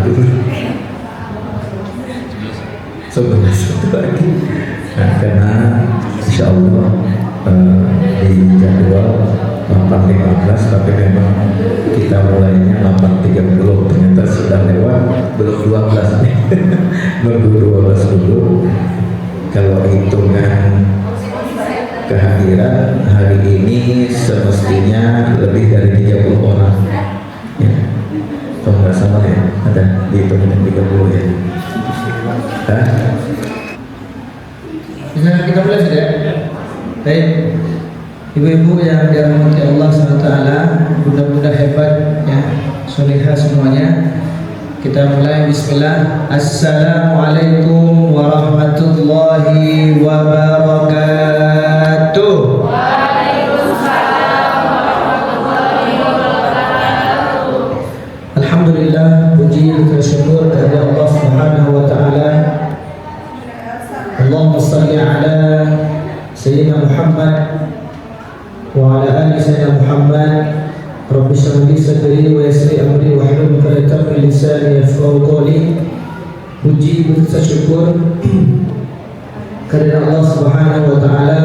11 itu lagi. Nah, karena insya Allah di jadwal 8.15, tapi memang kita mulainya 8.30, ternyata sudah lewat, belum 12 nih. Nunggu 12 dulu. Kalau hitungan kehadiran hari ini semestinya lebih dari 30 orang ya. Kalau nggak salah ya, ada dihitungan 30 ya. Hah? Bisa kita mulai sudah? Baik, ibu-ibu yang dirahmati Allah SWT, bunda-bunda hebat ya, solehah semuanya. Kita mulai. Bismillah. Assalamualaikum warahmatullahi wabarakatuh. Waalaikumsalam warahmatullahi wabarakatuh. Alhamdulillah, puji dan syukur kepada Allah Subhanahu wa taala. Allahumma shalli ala Sayyidina Muhammad wa ala ali Sayyidina Muhammad. Rabbi shrah li sadri wa yassir amri wa hlul 'uqdatam min lisani yafqahu qawli. Puji dan syukur kepada Allah Subhanahu wa taala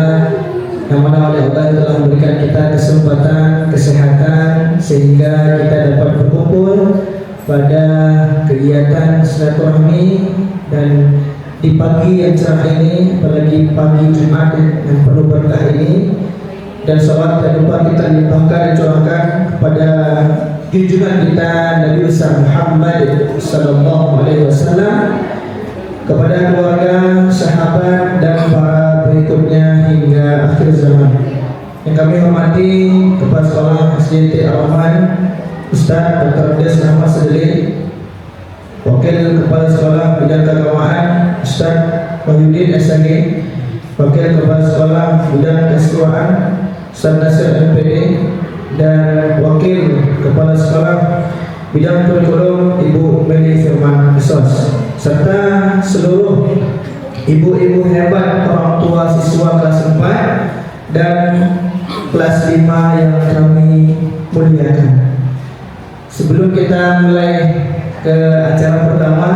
yang mana oleh Allah telah memberikan kita kesempatan, kesehatan sehingga kita dapat berkumpul pada kegiatan silaturahmi dan di pagi yang cerah ini, apalagi pagi Jumat yang penuh berkah ini. Dan salat dan lupa kita limpahkan dan curahkan kepada junjungan kita Nabi besar Muhammad sallallahu alaihi wasallam, kepada keluarga, sahabat dan para pengikutnya hingga akhir zaman. Yang kami hormati Kepala Sekolah SDT Al-Rahman Ustaz Dr. Des Ahmad Sedeli, Wakil Kepala Sekolah Bidang Keagamaan Ustaz Wahyudin SAG, Wakil Kepala Sekolah Bidang Keseluruhan Ustaz Nasir MPD, dan Wakil Kepala Sekolah Bidang Kurikulum Ibu Meli Firman Esos, serta seluruh ibu-ibu hebat orang tua siswa kelas 4 dan kelas 5 yang kami muliakan. Sebelum kita mulai ke acara pertama,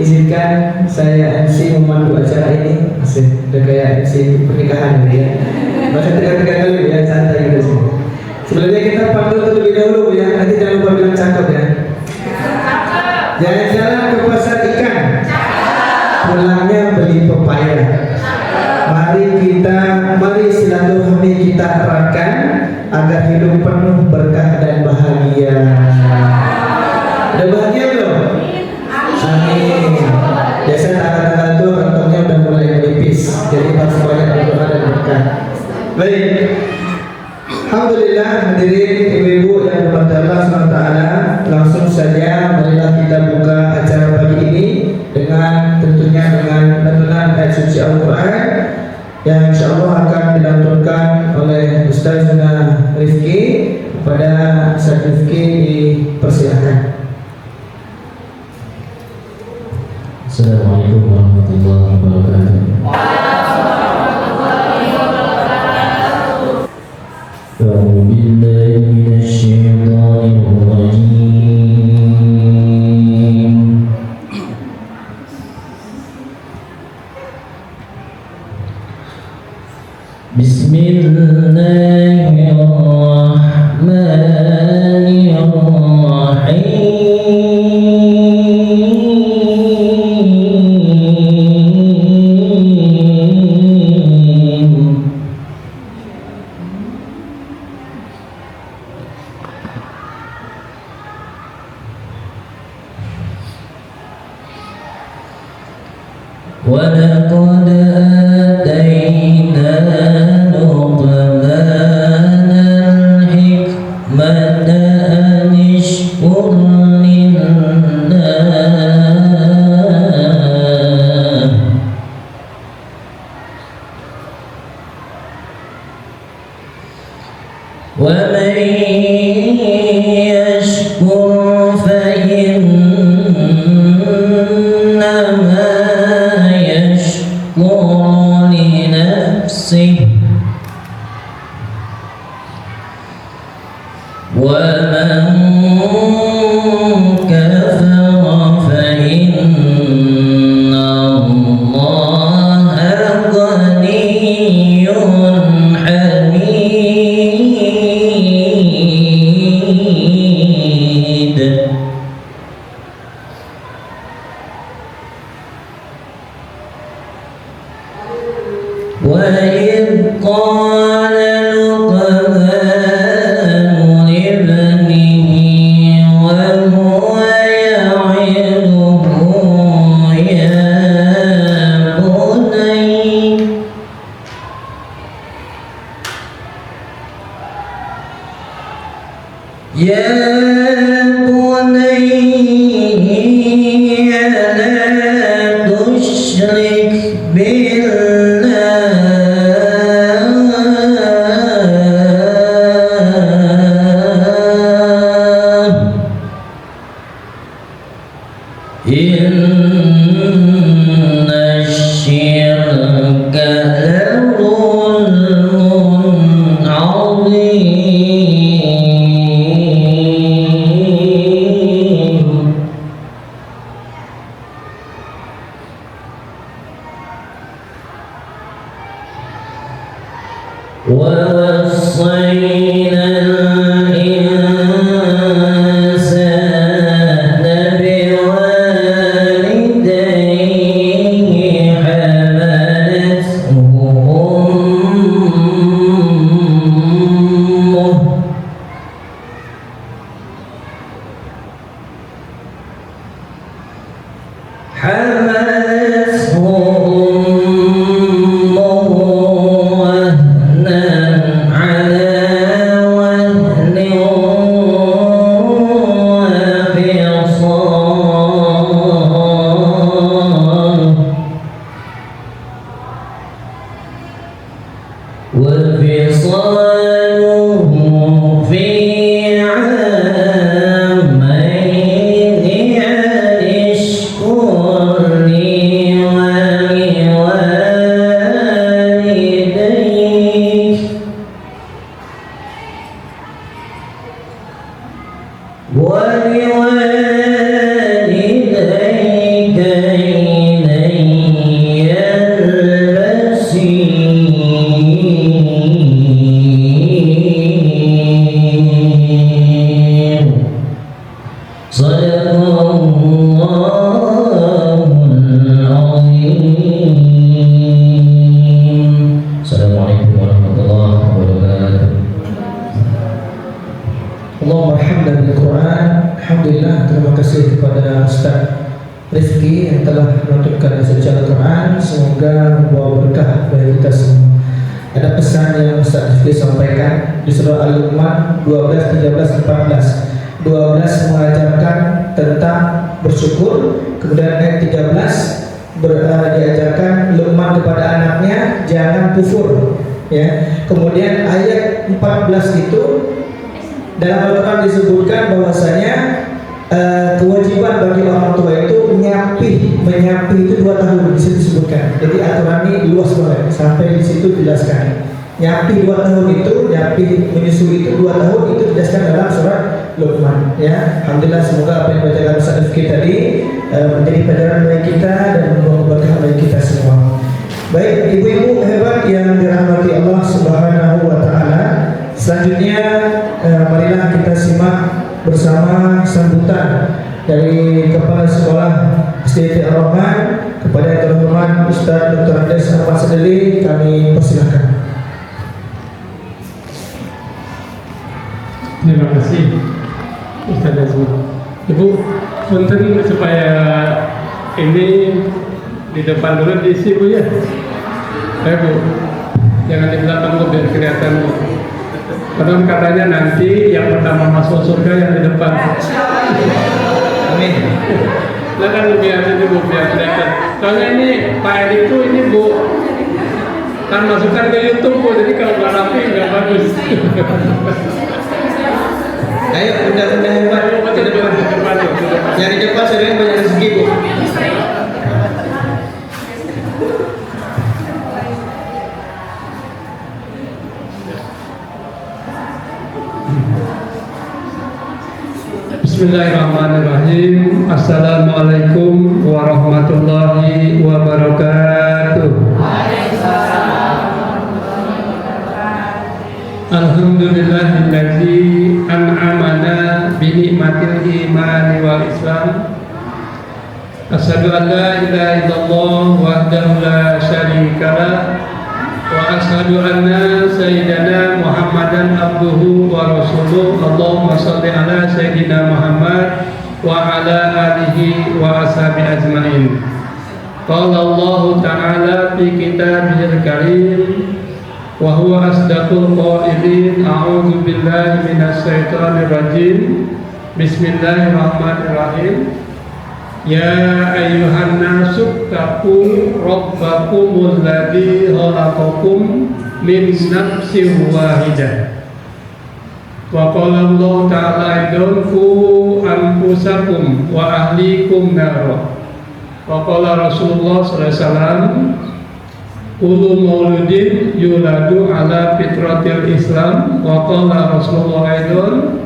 izinkan saya MC memandu acara ini. Asik, udah kayak MC pernikahan ya. Masa tekan-tekan dulu ya, santai gitu sih. Sebelumnya kita pandu terlebih dahulu ya, nanti jangan lupa bilang cakep ya. Jalan-jalan ke pasar ikan, pulangnya beli pepaya. Mari silaturahmi kita eratkan agar hidup penuh berkah dan bahagia. Udah bahagia belum? Amin. Biasa tanggal-tanggal itu kantongnya udah mulai menipis, jadi harus banyak berdoa dan berkah. Baik. Alhamdulillah, hadirin ibu-ibu yang dirahmati Allah SWT, langsung saja marilah kita buka acara pagi ini dengan lantunan ayat suci Al-Quran yang insyaallah akan dilantunkan oleh Ustaz Rifki. Kepada Ustaz Rifki dipersilakan. Assalamualaikum warahmatullahi wabarakatuh. أعوذ بالله من الشيطان الرجيم. بسم الله الرحمن الرحيم. ولقد آتينا لقمان الحكمة أن اشكر لله ومن يشكر فإنما يشكر لنفسه ومن كفر وإذ قال لقمان لابنه وهو يعظه يا بني لا تشرك بالله إن الشرك لظلم عظيم ووصينا الإنسان بوالديه حملته أمه وهنا على وهن وفصاله في عامين أن اشكر لي ولوالديك إلي المسير صدق الله العظيم. Assalamualaikum warahmatullahi wabarakatuh. Allahumma hamdan bil Quran. Alhamdulillah, terima kasih kepada Ustaz Rifki yang telah menuntunkan baca Al-Quran. Semoga membawa berkah bagi kita semua. Ada pesan yang Ustaz Rifki sampaikan di surah Al-Luqman 12, 13, 14. 12 mengajarkan tentang bersyukur, kemudian ayat 13 diajarkan Luqman kepada anaknya jangan kufur, ya. Kemudian ayat 14 itu dalam Al-Quran disebutkan bahwasanya kewajiban bagi orang tua itu menyapi itu 2 tahun di situ disebutkan. Jadi aturan ini luas banget sampai di situ dijelaskan. Nyapi 2 tahun itu, nyapi menyusui itu 2 tahun itu dijelaskan dalam surat Luqman. Ya, alhamdulillah, semoga apa yang dibacakan Ustaz Rifki tadi menjadi pelajaran bagi kita dan membawa keberkahan bagi kita semua. Baik, ibu-ibu hebat yang dirahmati Allah Subhanahu wa taala. Selanjutnya marilah kita simak bersama sambutan dari Kepala Sekolah SD Ar-Rahman kepada yang terhormat Ustaz Dr. Andes Ahmad Sadili. Kami persilakan. Terima kasih Ustaz Azmi. Ibu, punten supaya ini di depan dulu diisi Bu ya. Ayo Bu, jangan di belakang Bu biar kelihatan Bu. Konon katanya nanti yang pertama masuk surga yang di depan. Amin. Nah kan biar ini Bu, biar kelihatan. Soalnya ini Pak Edi itu ini Bu kan masukkan ke YouTube Bu, jadi kalau nggak rapi nggak bagus. Ayo, bunda-bunda hebat ke depan. Yang di depan sering banyak rezeki Bu. Bismillahirrahmanirrahim. Assalamualaikum warahmatullahi wabarakatuh. Alhamdulillahilladzi an'amana bi ni'matil imani wal islam. Asyhadu an la ilaha illallah wahdahu la syarika lah وأشهد أن سيدنا محمدا عبده ورسوله اللهم صل على سيدنا محمد وعلى آله وأصحابه أجمعين. قال الله تعالى في كتابه الكريم وهو أصدق القائلين أعوذ بالله من الشيطان الرجيم بسم الله الرحمن الرحيم يا أيها الناس اتقوا ربكم الذي خلقكم من نفس واحدة وقال الله تعالى أيضا قوا أنفسكم وأهليكم نارا وقال رسول الله صلى الله عليه وسلم kullu mauludin yuladu ala fitratil Islam wa qala Rasulullah aidan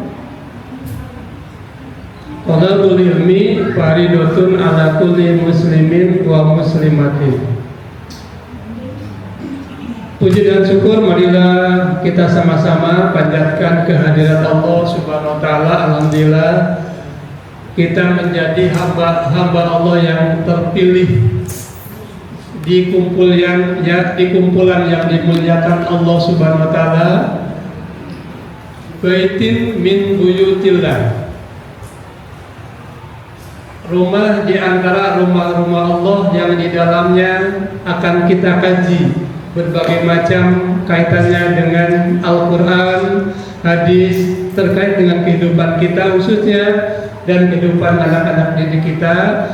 talabul ilmi faridatun ala kulli muslimin wa muslimatin. Puji dan syukur marilah kita sama-sama panjatkan kehadirat Allah Subhanahu wa taala. Alhamdulillah kita menjadi hamba Allah yang terpilih di kumpulan yang dimuliakan Allah Subhanahu wa taala, baitin min buyutillah, rumah di antara rumah-rumah Allah yang di dalamnya akan kita kaji berbagai macam kaitannya dengan Al-Quran, hadis terkait dengan kehidupan kita khususnya dan kehidupan anak-anak didik kita,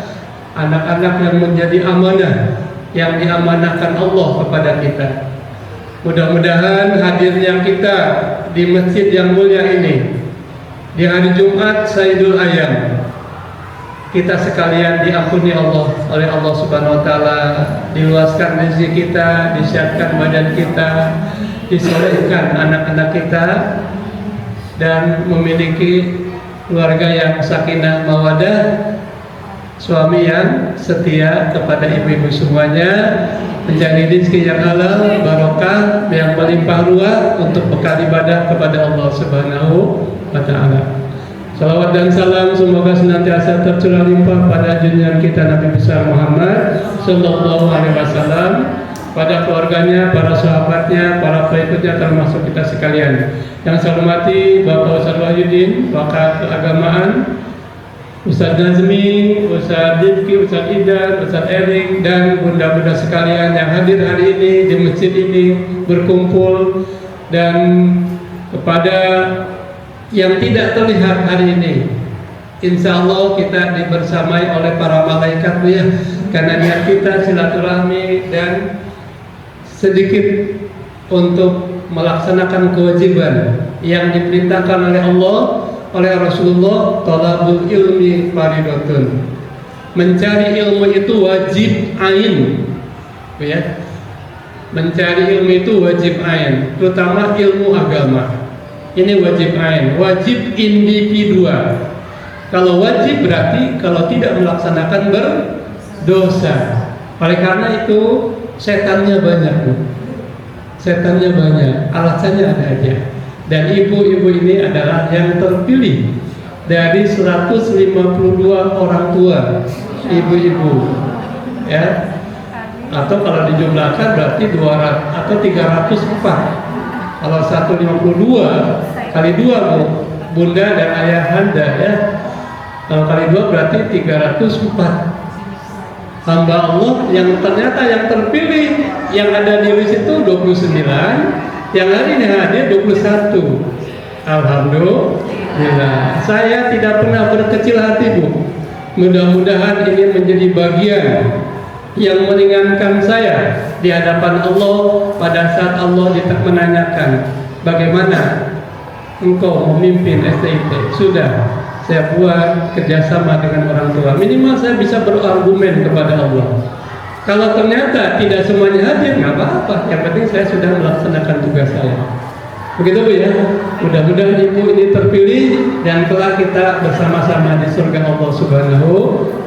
anak-anak yang menjadi amanah yang diamanahkan Allah kepada kita. Mudah-mudahan hadirnya kita di masjid yang mulia ini di hari Jumat Sayyidul Ayyam, kita sekalian diampuni Allah oleh Allah Subhanahu wa taala, diluaskan rezeki kita, disiapkan badan kita, disolehkan anak-anak kita, dan memiliki keluarga yang sakinah mawadah, suami yang setia kepada ibu-ibu semuanya, menjadi rezeki yang halal, barokah, yang melimpah ruah untuk bekal ibadah kepada Allah Subhanahu wa taala. Salawat dan salam semoga senantiasa tercurah limpah pada junjungan kita Nabi besar Muhammad sallallahu alaihi wasallam, pada keluarganya, para sahabatnya, para pengikutnya, termasuk kita sekalian. Yang saya hormati Bapak Ustaz Wahyudin, Pakar Keagamaan, Ustaz Nazmi, Ustaz Dipki, Ustaz Idan, Ustaz Erik, dan bunda-bunda sekalian yang hadir hari ini di masjid ini berkumpul, dan kepada yang tidak terlihat hari ini, insya Allah kita dibersamai oleh para malaikat ya, karena niat kita silaturahmi dan sedikit untuk melaksanakan kewajiban yang diperintahkan oleh Allah, oleh Rasulullah. Talabul ilmi faridatun, mencari ilmu itu wajib ain ya. Mencari ilmu itu wajib ain, terutama ilmu agama. Ini wajib ain, wajib individual. Kalau wajib berarti kalau tidak melaksanakan berdosa. Oleh karena itu setannya banyak, setannya banyak, alasannya ada aja. Dan ibu-ibu ini adalah yang terpilih dari 152 orang tua ibu-ibu ya, atau kalau dijumlahkan berarti 200 atau 304. Kalau 152 kali 2 bunda dan ayahanda ya, kalau kali 2 berarti 304 hamba Allah yang ternyata yang terpilih yang ada di list itu 29, yang hari ini hadir 21. Alhamdulillah. Saya tidak pernah berkecil hati, Bu. Mudah-mudahan ini menjadi bagian yang meringankan saya di hadapan Allah pada saat Allah menanyakan bagaimana engkau memimpin STIP. Sudah saya buat kerjasama dengan orang tua, minimal saya bisa berargumen kepada Allah. Kalau ternyata tidak semuanya hadir, nggak apa-apa, yang penting saya sudah melaksanakan tugas saya. Begitu Bu ya. Mudah-mudahan ibu ini terpilih dan kelak kita bersama-sama di surga Allah Subhanahu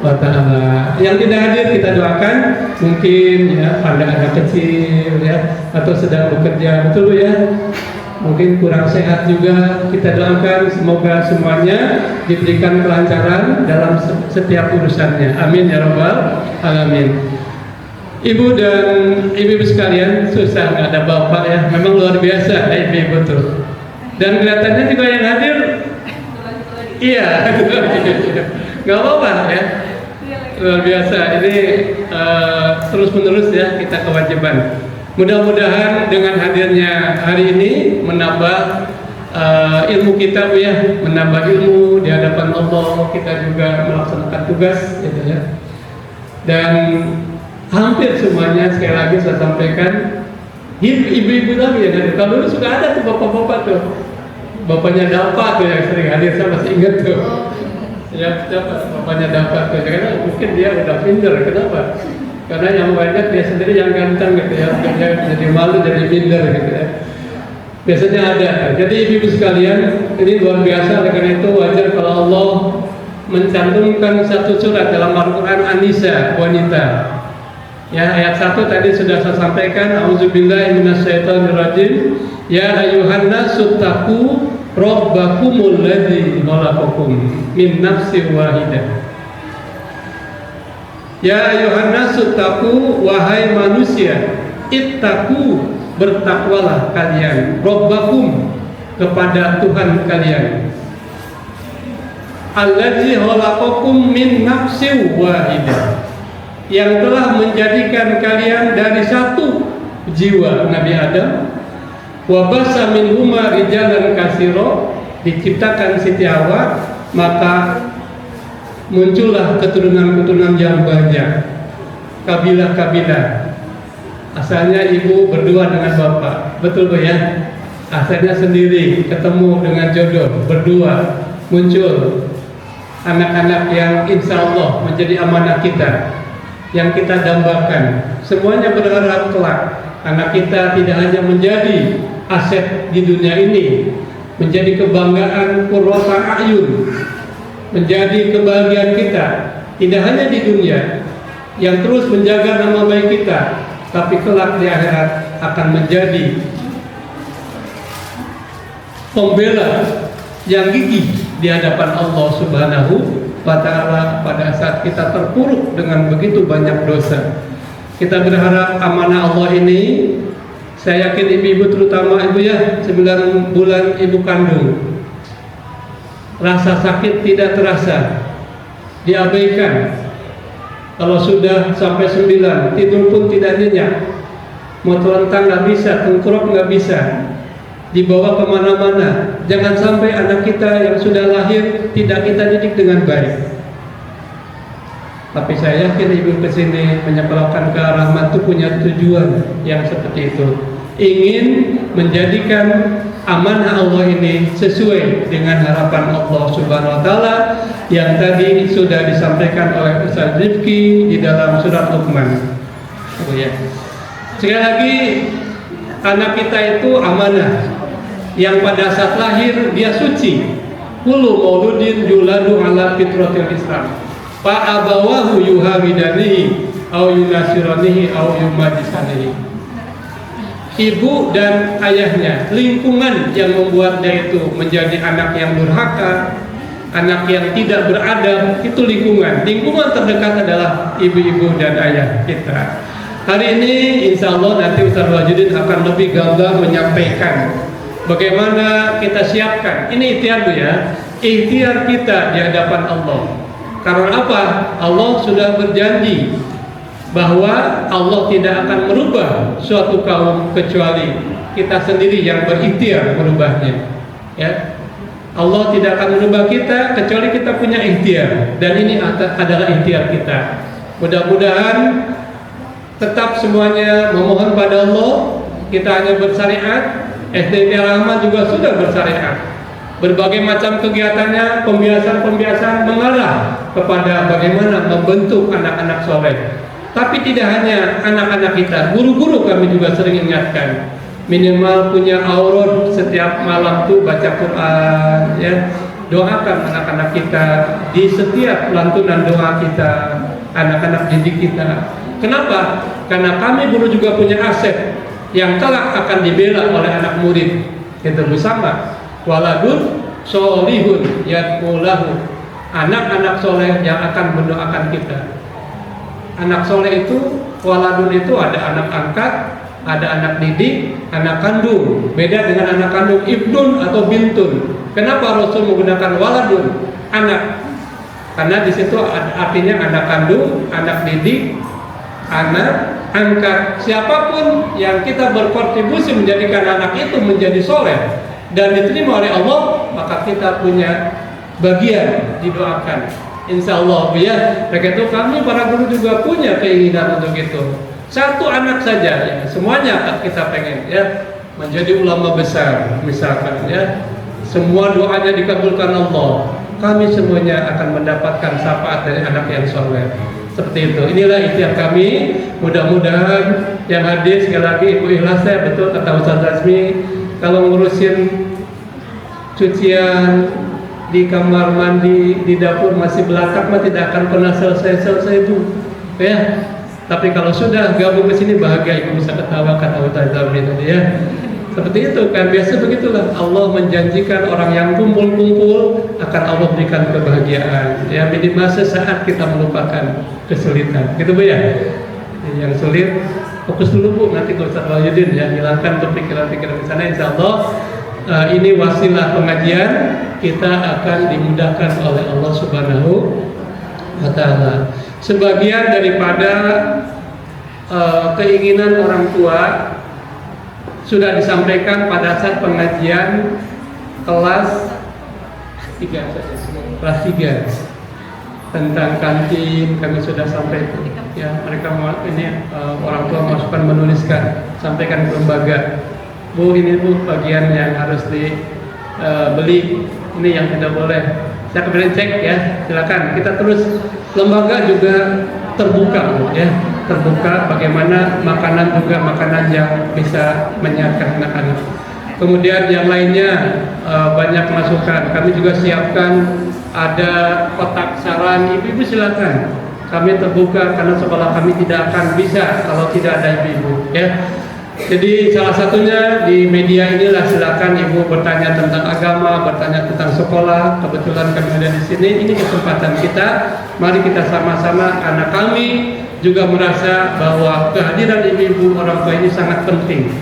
wa taala. Yang tidak hadir kita doakan, mungkin ya anak-anak kecil ya, atau sedang bekerja, betul Bu ya. Mungkin kurang sehat juga, kita doakan semoga semuanya diberikan kelancaran dalam setiap urusannya. Amin ya rabbal alamin. Ibu dan ibu-ibu sekalian, susah nggak ada bapak ya, memang luar biasa ibu-ibu tuh. Dan kelihatannya juga yang hadir, iya, nggak apa-apa ya, luar biasa. Ini terus-menerus ya kita kewajiban. Mudah-mudahan dengan hadirnya hari ini menambah ilmu kita Bu ya, menambah ilmu di hadapan Allah, kita juga melaksanakan tugas gitu ya. Dan hampir semuanya sekali lagi saya sampaikan ibu-ibu lagi ya. Kalau dulu sudah ada tuh bapak-bapak tuh, bapaknya Dapat tuh yang sering hadir, saya masih ingat tuh ya, bapaknya Dapat tuh, karena mungkin dia udah minder. Kenapa? Karena yang banyak dia sendiri yang ganteng gitu ya, dia jadi malu, jadi minder gitu ya. Biasanya ada. Jadi ibu-ibu sekalian, ini luar biasa. Karena itu wajar kalau Allah mencantumkan satu surat dalam Al-Quran An-Nisa, wanita. Ya, ayat 1 tadi sudah saya sampaikan. Auzubillahi minasyaitonirrajim. Ya ayyuhan nasu taqu rabbakumul ladzi khalaqakum min nafsin wahidah. Ya ayyuhan nasu taqu, wahai manusia, ittaqu, bertakwalah kalian, rabbakum, kepada Tuhan kalian. Alladzi khalaqakum min nafsin wahidah, yang telah menjadikan kalian dari satu jiwa Nabi Adam. Wa basa minhuma rijalan katsira, diciptakan Siti Hawa, maka muncullah keturunan-keturunan yang banyak, kabilah-kabilah. Asalnya ibu berdua dengan bapak, betul Bu ya? Asalnya sendiri, ketemu dengan jodoh, berdua, muncul anak-anak yang insya Allah menjadi amanah kita, yang kita dambakan. Semuanya berharap kelak anak kita tidak hanya menjadi aset di dunia ini, menjadi kebanggaan qurrata a'yun, menjadi kebahagiaan kita tidak hanya di dunia, yang terus menjaga nama baik kita, tapi kelak di akhirat akan menjadi pembela yang gigih di hadapan Allah Subhanahu wa Ta'ala pada saat kita terpuruk dengan begitu banyak dosa. Kita berharap amanah Allah ini, saya yakin ibu-ibu terutama ibu ya, 9 bulan ibu kandung, rasa sakit tidak terasa, diabaikan. Kalau sudah sampai 9, tidur pun tidak nyenyak, mau terlentang nggak bisa, tengkurap nggak bisa, dibawa kemana-mana. Jangan sampai anak kita yang sudah lahir tidak kita didik dengan baik. Tapi saya yakin ibu kesini menyekolahkan ke rahmat itu punya tujuan yang seperti itu, ingin menjadikan amanah Allah ini sesuai dengan harapan Allah Subhanahu wa Ta'ala yang tadi sudah disampaikan oleh Ustaz Rifki di dalam surat Luqman. Oh ya. Sekali lagi, anak kita itu amanah yang pada saat lahir dia suci. Kullu mauludin yuladu ala fitratil Islam, fa abawahu yuhawidanihi au yunasiranihi au yumajisanihi. Ibu dan ayahnya, lingkungan yang membuat dia itu menjadi anak yang durhaka, anak yang tidak beradab, itu lingkungan. Lingkungan terdekat adalah ibu-ibu dan ayah kita. Hari ini insya Allah nanti Ustaz Wajudin akan lebih gamblang menyampaikan bagaimana kita siapkan. Ini ikhtiar Bu ya, ikhtiar kita di hadapan Allah. Karena apa? Allah sudah berjanji bahwa Allah tidak akan merubah suatu kaum kecuali kita sendiri yang berikhtiar merubahnya. Ya, Allah tidak akan merubah kita kecuali kita punya ikhtiar, dan ini adalah ikhtiar kita. Mudah-mudahan tetap semuanya memohon pada Allah. Kita hanya bersyariat, SDT Rahmat juga sudah bersyariat. Berbagai macam kegiatannya, pembiasan-pembiasan mengarah kepada bagaimana membentuk anak-anak soleh. Tapi tidak hanya anak-anak kita, guru-guru kami juga sering ingatkan, minimal punya aurot setiap malam tuh baca Quran, ya. Doakan anak-anak kita di setiap lantunan doa kita, anak-anak didik kita. Kenapa? Karena kami guru juga punya aset yang kelak akan dibela oleh anak murid. Kita bersama waladun solihun yad'ulahu, anak-anak soleh yang akan mendoakan kita. Anak soleh itu Waladun itu ada anak angkat, ada anak didik, anak kandung. Beda dengan anak kandung ibnun atau bintun. Kenapa Rasul menggunakan waladun, anak? Karena di situ artinya anak kandung, anak didik, anak angkat. Siapapun yang kita berkontribusi menjadikan anak itu menjadi soleh dan diterima oleh Allah, maka kita punya bagian didoakan. Insya Allah ya. Mereka itu kami para guru juga punya keinginan untuk itu. Satu anak saja, ya, semuanya kita pengen ya menjadi ulama besar, misalkan ya. Semua doanya dikabulkan Allah. Kami semuanya akan mendapatkan syafaat dari anak yang soleh. Seperti itu. Inilah ikhtiar kami. Mudah-mudahan yang hadir sekali lagi Ibu ikhlas ya, betul kata Ustaz Azmi. Kalau ngurusin cucian di kamar mandi, di dapur masih belakang mah tidak akan pernah selesai Bu. Ya. Tapi kalau sudah gabung ke sini bahagia Ibu bisa ketawa kata Ustaz Azmi tadi ya. Seperti itu kan, biasa begitulah. Allah menjanjikan orang yang kumpul-kumpul akan Allah berikan kebahagiaan. Ya minimal sesaat kita melupakan kesulitan. Gitu Bu ya. Yang sulit fokus dulu Bu, nanti ke Ustaz Wahyudin ya, hilangkan tuh pikiran-pikiran di sana. Insya Allah ini wasilah pengajian kita akan dimudahkan oleh Allah Subhanahu wa Ta'ala. Sebagian daripada keinginan orang tua sudah disampaikan pada saat pengajian kelas 3 kelas 3 tentang kantin. Kami sudah sampai ya, mereka ini orang tua masukkan menuliskan, sampaikan ke lembaga. Bu, ini Bu bagian yang harus dibeli, ini yang tidak boleh. Saya kemudian cek ya, silakan kita terus. Lembaga juga terbuka Bu ya, terbuka bagaimana makanan juga makanan yang bisa menyehatkan anak-anak. Kemudian yang lainnya banyak masukan. Kami juga siapkan ada kotak saran. Ibu-ibu silakan. Kami terbuka karena sekolah kami tidak akan bisa kalau tidak ada ibu-ibu ya. Jadi salah satunya di media inilah, silakan Ibu bertanya tentang agama, bertanya tentang sekolah. Kebetulan kami ada di sini, ini kesempatan kita. Mari kita sama-sama, karena kami juga merasa bahwa kehadiran ibu-ibu orang tua ini sangat penting.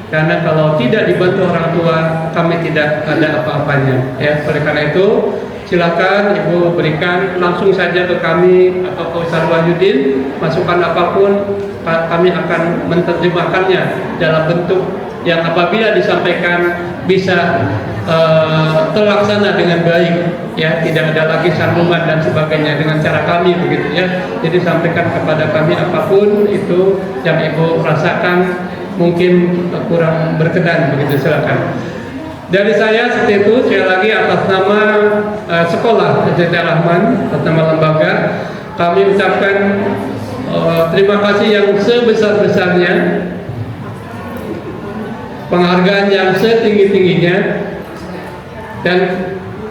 Karena kalau tidak dibantu orang tua, kami tidak ada apa-apanya. Ya, oleh karena itu silakan Ibu berikan langsung saja ke kami atau ke Ustaz Wahyudin masukan apapun, kami akan menerjemahkannya dalam bentuk yang apabila disampaikan bisa terlaksana dengan baik ya, tidak ada lagi sambungan dan sebagainya dengan cara kami begitu ya. Jadi sampaikan kepada kami apapun itu yang Ibu rasakan mungkin kurang berkenan begitu, silakan. Dari saya seperti itu, sekali lagi atas nama sekolah Sejahtera Rahman, atas nama lembaga, kami ucapkan terima kasih yang sebesar-besarnya, penghargaan yang setinggi-tingginya, dan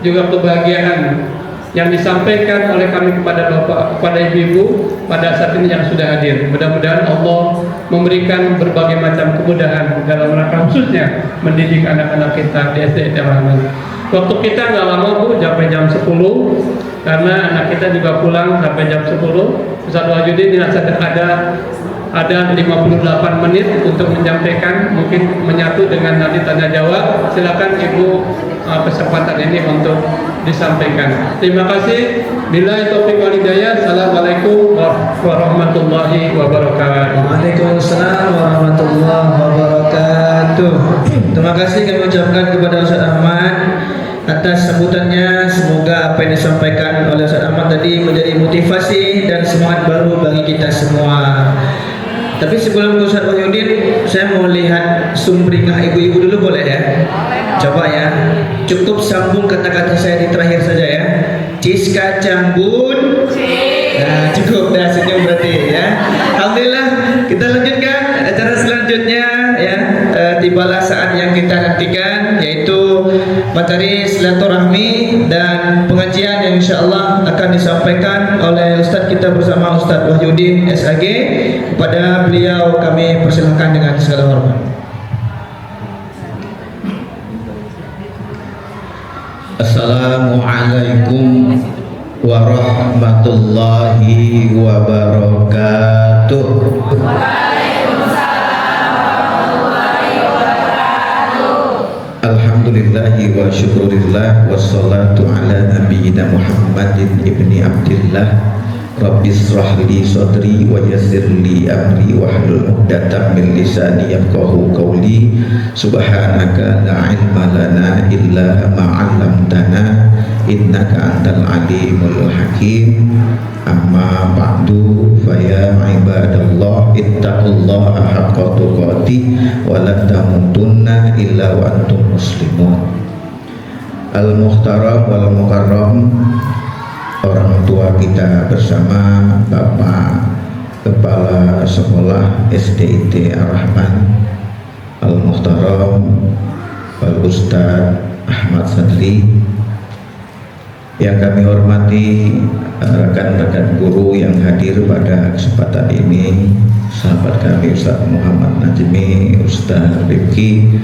juga kebahagiaan yang disampaikan oleh kami kepada Bapak, kepada Ibu-ibu pada saat ini yang sudah hadir. Mudah-mudahan Allah memberikan berbagai macam kemudahan dalam rangka khususnya mendidik anak-anak kita di SD Rahman. Waktu kita nggak lama Bu, sampai jam 10 karena anak kita juga pulang sampai jam 10. Ustaz Wahyudin ada 58 menit untuk menyampaikan, mungkin menyatu dengan nanti tanya jawab. Silakan Ibu kesempatan ini untuk disampaikan. Terima kasih. Billahi taufiq wal hidayah. Assalamualaikum warahmatullahi wabarakatuh. Waalaikumsalam warahmatullahi wabarakatuh. Terima kasih kami ucapkan kepada Ustaz Ahmad atas sambutannya. Semoga apa yang disampaikan oleh Ustaz Ahmad tadi menjadi motivasi dan semangat baru bagi kita semua. Tapi sebelum ke Ustaz Wahyudin, saya mau lihat sumringah ibu-ibu dulu, boleh ya? Coba ya, cukup sambung kata-kata saya di terakhir saja ya. Ciska cambun. Nah, cukup dah senyum berarti ya. Alhamdulillah, kita lanjutkan acara selanjutnya ya. Tibalah saat yang kita nantikan, yaitu materi silaturahmi dan pengajian yang insyaallah akan disampaikan oleh Ustadz kita bersama Ustadz Wahyudin SAG. Kepada beliau kami persilahkan dengan segala hormat. Assalamualaikum warahmatullahi wabarakatuh. Alhamdulillahi wa syukurillah wassalatu ala nabiyyina Muhammadin ibni Abdillah. Rabbi israh li sadri wa yassir li amri wahlul 'uqdatam min lisani yafqahu qawli. Subhanaka la ilma lana illa ma 'allamtana innaka antal alimul hakim. Amma ba'du, fa ya ibadallah ittaqullaha haqqa tuqatih wa la tamutunna illa wa antum muslimun. Al-muhtaram wal mukarram, orang tua kita bersama Bapak Kepala Sekolah SDIT Ar-Rahman Al-Muhtaram Al Ustadz Ahmad Sadri, yang kami hormati rekan-rekan guru yang hadir pada kesempatan ini, sahabat kami Ustadz Muhammad Najmi, Ustadz Rifki,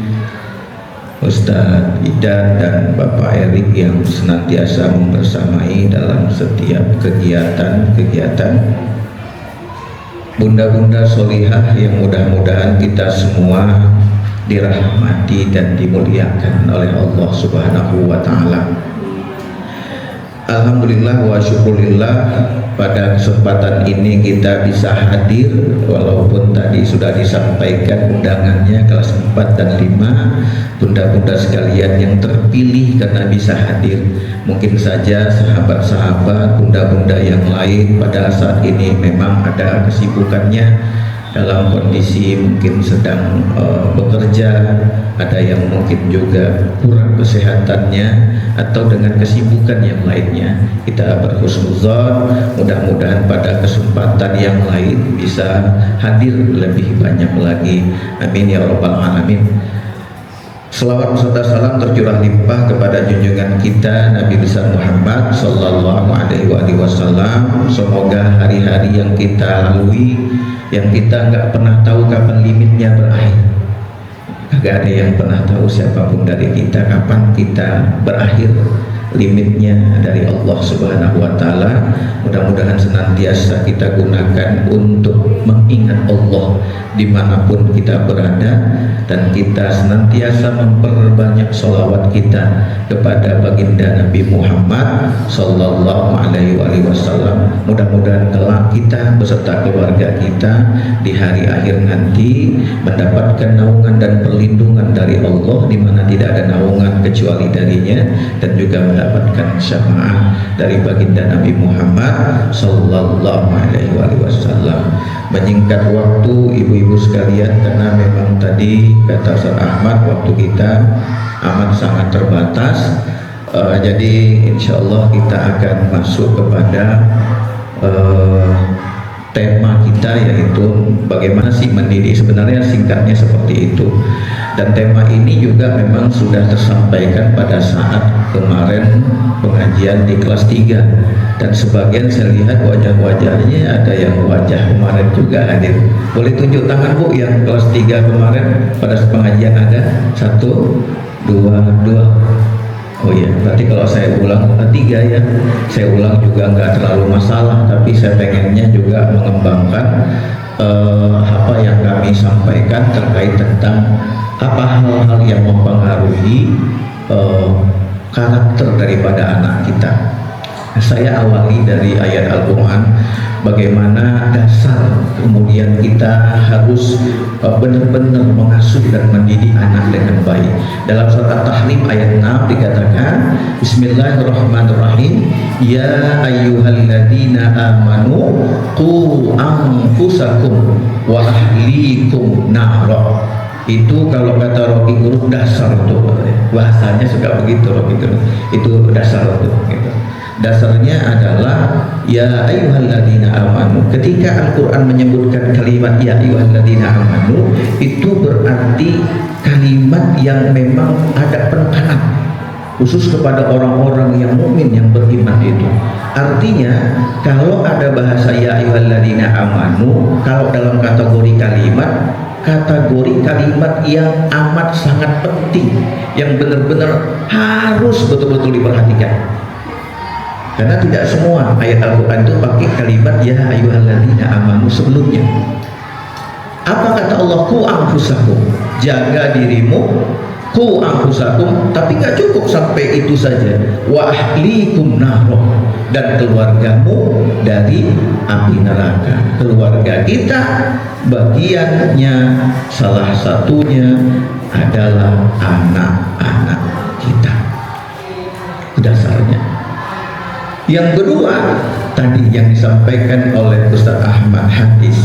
Ustadz Idan, dan Bapak Erik yang senantiasa membersamai dalam setiap kegiatan-kegiatan. Bunda-bunda solihah yang mudah-mudahan kita semua dirahmati dan dimuliakan oleh Allah Subhanahu wa Ta'ala. Alhamdulillah wa syukurillah, pada kesempatan ini kita bisa hadir, walaupun tadi sudah disampaikan undangannya kelas 4 dan 5, bunda-bunda sekalian yang terpilih karena bisa hadir. Mungkin saja sahabat-sahabat bunda-bunda yang lain pada saat ini memang ada kesibukannya, dalam kondisi mungkin sedang bekerja, ada yang mungkin juga kurang kesehatannya atau dengan kesibukan yang lainnya. Kita berhusnuzon, mudah-mudahan pada kesempatan yang lain bisa hadir lebih banyak lagi. Amin ya rabbal alamin. Selawat serta salam tercurah limpah kepada junjungan kita Nabi besar Muhammad sallallahu alaihi wasallam. Semoga hari-hari yang kita lalui, yang kita nggak pernah tahu kapan limitnya berakhir. Gak ada yang pernah tahu siapapun dari kita kapan kita berakhir. Limitnya dari Allah Subhanahu wa Ta'ala. Mudah-mudahan senantiasa kita gunakan untuk mengingat Allah dimanapun kita berada, dan kita senantiasa memperbanyak sholawat kita kepada baginda Nabi Muhammad Sallallahu Alaihi Wasallam. Mudah-mudahan kelak kita beserta keluarga kita di hari akhir nanti mendapatkan naungan dan perlindungan dari Allah, di mana tidak ada naungan kecuali darinya, dan juga mendapatkan syafaat dari baginda Nabi Muhammad Sallallahu Alaihi Wasallam. Menyingkat waktu ibu-ibu sekalian, karena memang tadi kata Ustaz Ahmad waktu kita amat sangat terbatas, jadi insya Allah kita akan masuk kepada tema kita, yaitu bagaimana sih mendidik. Sebenarnya singkatnya seperti itu, dan tema ini juga memang sudah tersampaikan pada saat kemarin pengajian di kelas 3, dan sebagian saya lihat wajah-wajahnya ada yang wajah kemarin juga hadir. Boleh tunjuk tangan Bu yang kelas 3 kemarin pada pengajian ada? 1, 2, 2. Oh iya, berarti kalau saya ulang 3 ya, saya ulang juga nggak terlalu masalah, tapi saya pengennya juga mengembangkan apa yang kami sampaikan terkait tentang apa hal-hal yang mempengaruhi karakter daripada anak kita. Saya awali dari ayat Al-Quran, bagaimana dasar kemudian kita harus benar-benar mengasuh dan mendidik anak dengan baik. Dalam surat At-Tahrim ayat 6 dikatakan, Bismillahirrahmanirrahim, Ya ayyuhalladzina amanu qu anfusakum wa ahlikum nara. Itu kalau kata Rocky Guru dasar itu, bahasanya suka begitu Rocky Guru. Itu dasar itu gitu. Dasarnya adalah ya ayyuhalladzina amanu. Ketika Al-Quran menyebutkan kalimat ya ayyuhalladzina amanu, itu berarti kalimat yang memang ada penekanan khusus kepada orang-orang yang mukmin, yang beriman itu. Artinya kalau ada bahasa ya ayyuhalladzina amanu, kalau dalam kategori kalimat yang amat sangat penting, yang benar-benar harus betul-betul diperhatikan. Karena tidak semua ayat Al-Quran itu pakai kalimat ya ayyuhalladzina amanu sebelumnya. Apa kata Allah? Ku anfusakum, jaga dirimu, ku anfusakum, tapi nggak cukup sampai itu saja. Wa ahlikum naro, dan keluargamu dari api neraka. Keluarga kita bagiannya salah satunya adalah anak-anak kita. Dasarnya. Yang kedua, tadi yang disampaikan oleh Ustaz Ahmad hadis.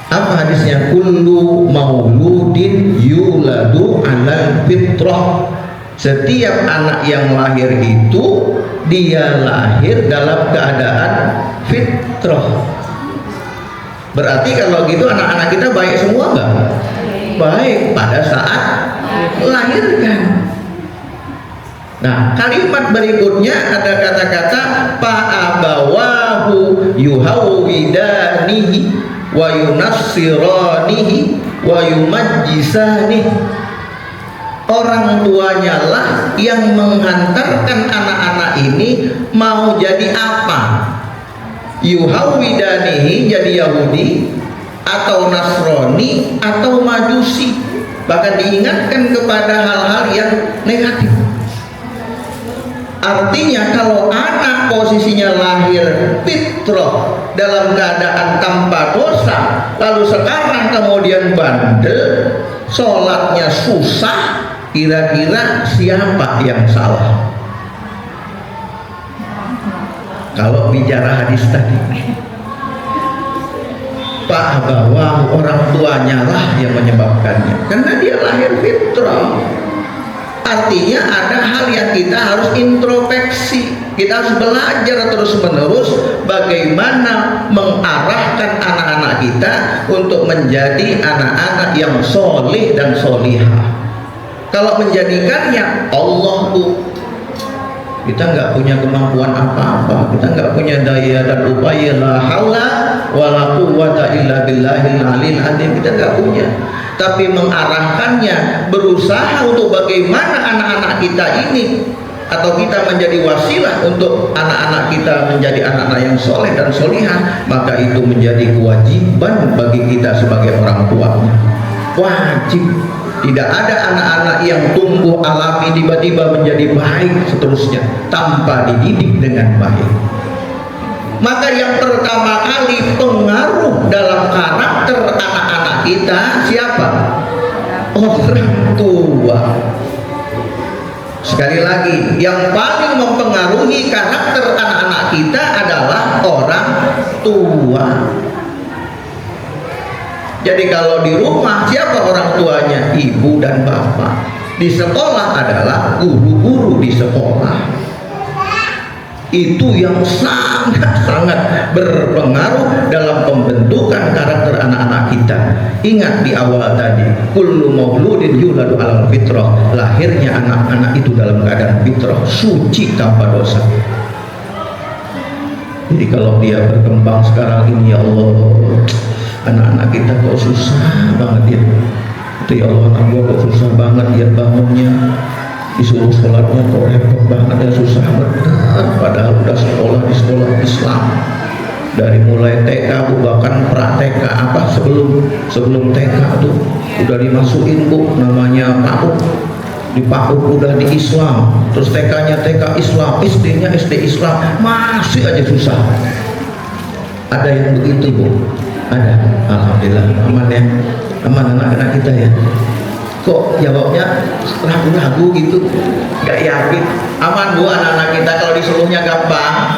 Apa hadisnya? Kullu mauludin yuladu alal fitrah. Setiap anak yang lahir itu dia lahir dalam keadaan fitrah. Berarti kalau gitu anak-anak kita baik semua enggak? Baik pada saat lahirkan. Nah, kalimat berikutnya ada kata-kata fa'abawahu yuhawidanihi wa yunassiranihi wa yumajjisanihi. Orang tuanya lah yang menghantarkan anak-anak ini mau jadi apa? Yuhawidanihi, jadi Yahudi atau Nasrani atau Majusi. Bahkan diingatkan kepada hal-hal yang negatif. Artinya kalau anak posisinya lahir fitrah dalam keadaan tanpa dosa, lalu sekarang kemudian bandel, sholatnya susah, kira-kira siapa yang salah? Kalau bicara hadis tadi, Pak bahwa orang tuanya lah yang menyebabkannya, karena dia lahir fitrah. Artinya ada hal yang kita harus introspeksi, kita harus belajar terus-menerus bagaimana mengarahkan anak-anak kita untuk menjadi anak-anak yang soleh dan solihah. Kalau menjadikannya Allah tuh, kita nggak punya kemampuan apa-apa, kita nggak punya daya dan upaya, la haula wala quwwata illa billahil aliyil azim, kita nggak punya. Tapi mengarahkannya, berusaha untuk bagaimana anak-anak kita ini atau kita menjadi wasilah untuk anak-anak kita menjadi anak-anak yang soleh dan solihah, maka itu menjadi kewajiban bagi kita sebagai orang tuanya. Wajib. Tidak ada anak-anak yang tumbuh alami tiba-tiba menjadi baik seterusnya tanpa dididik dengan baik. Maka yang pertama kali pengaruh dalam karakter anak-anak kita siapa? Orang tua. Sekali lagi, yang paling mempengaruhi karakter anak-anak kita adalah orang tua. Jadi kalau di rumah siapa orang tuanya? Ibu dan bapak. Di sekolah adalah guru-guru di sekolah. Itu yang sangat-sangat berpengaruh dalam pembentukan karakter anak-anak kita. Ingat di awal tadi, kullu mauludin yuladu alal fitrah. Lahirnya anak-anak itu dalam keadaan fitrah, suci tanpa dosa. Jadi kalau dia berkembang sekarang ini, ya Allah, anak-anak kita kok susah banget ya. Itu ya Allah, anak gua kok susah banget ya bangunnya, disuruh sholatnya kok repot banget ya, susah benar. Padahal udah sekolah di sekolah Islam dari mulai TK, bahkan pra-TK apa sebelum TK tuh udah dimasukin Bu, namanya PAUD. Di PAUD udah di Islam, terus TK-nya TK Islam, SD-nya SD Islam, masih aja susah. Ada yang begitu Bu? Ada. Alhamdulillah aman ya, aman anak-anak kita ya. Kok jawabnya ragu-ragu gitu, gak yakin? Aman Bu, anak-anak kita kalau disuruhnya gampang.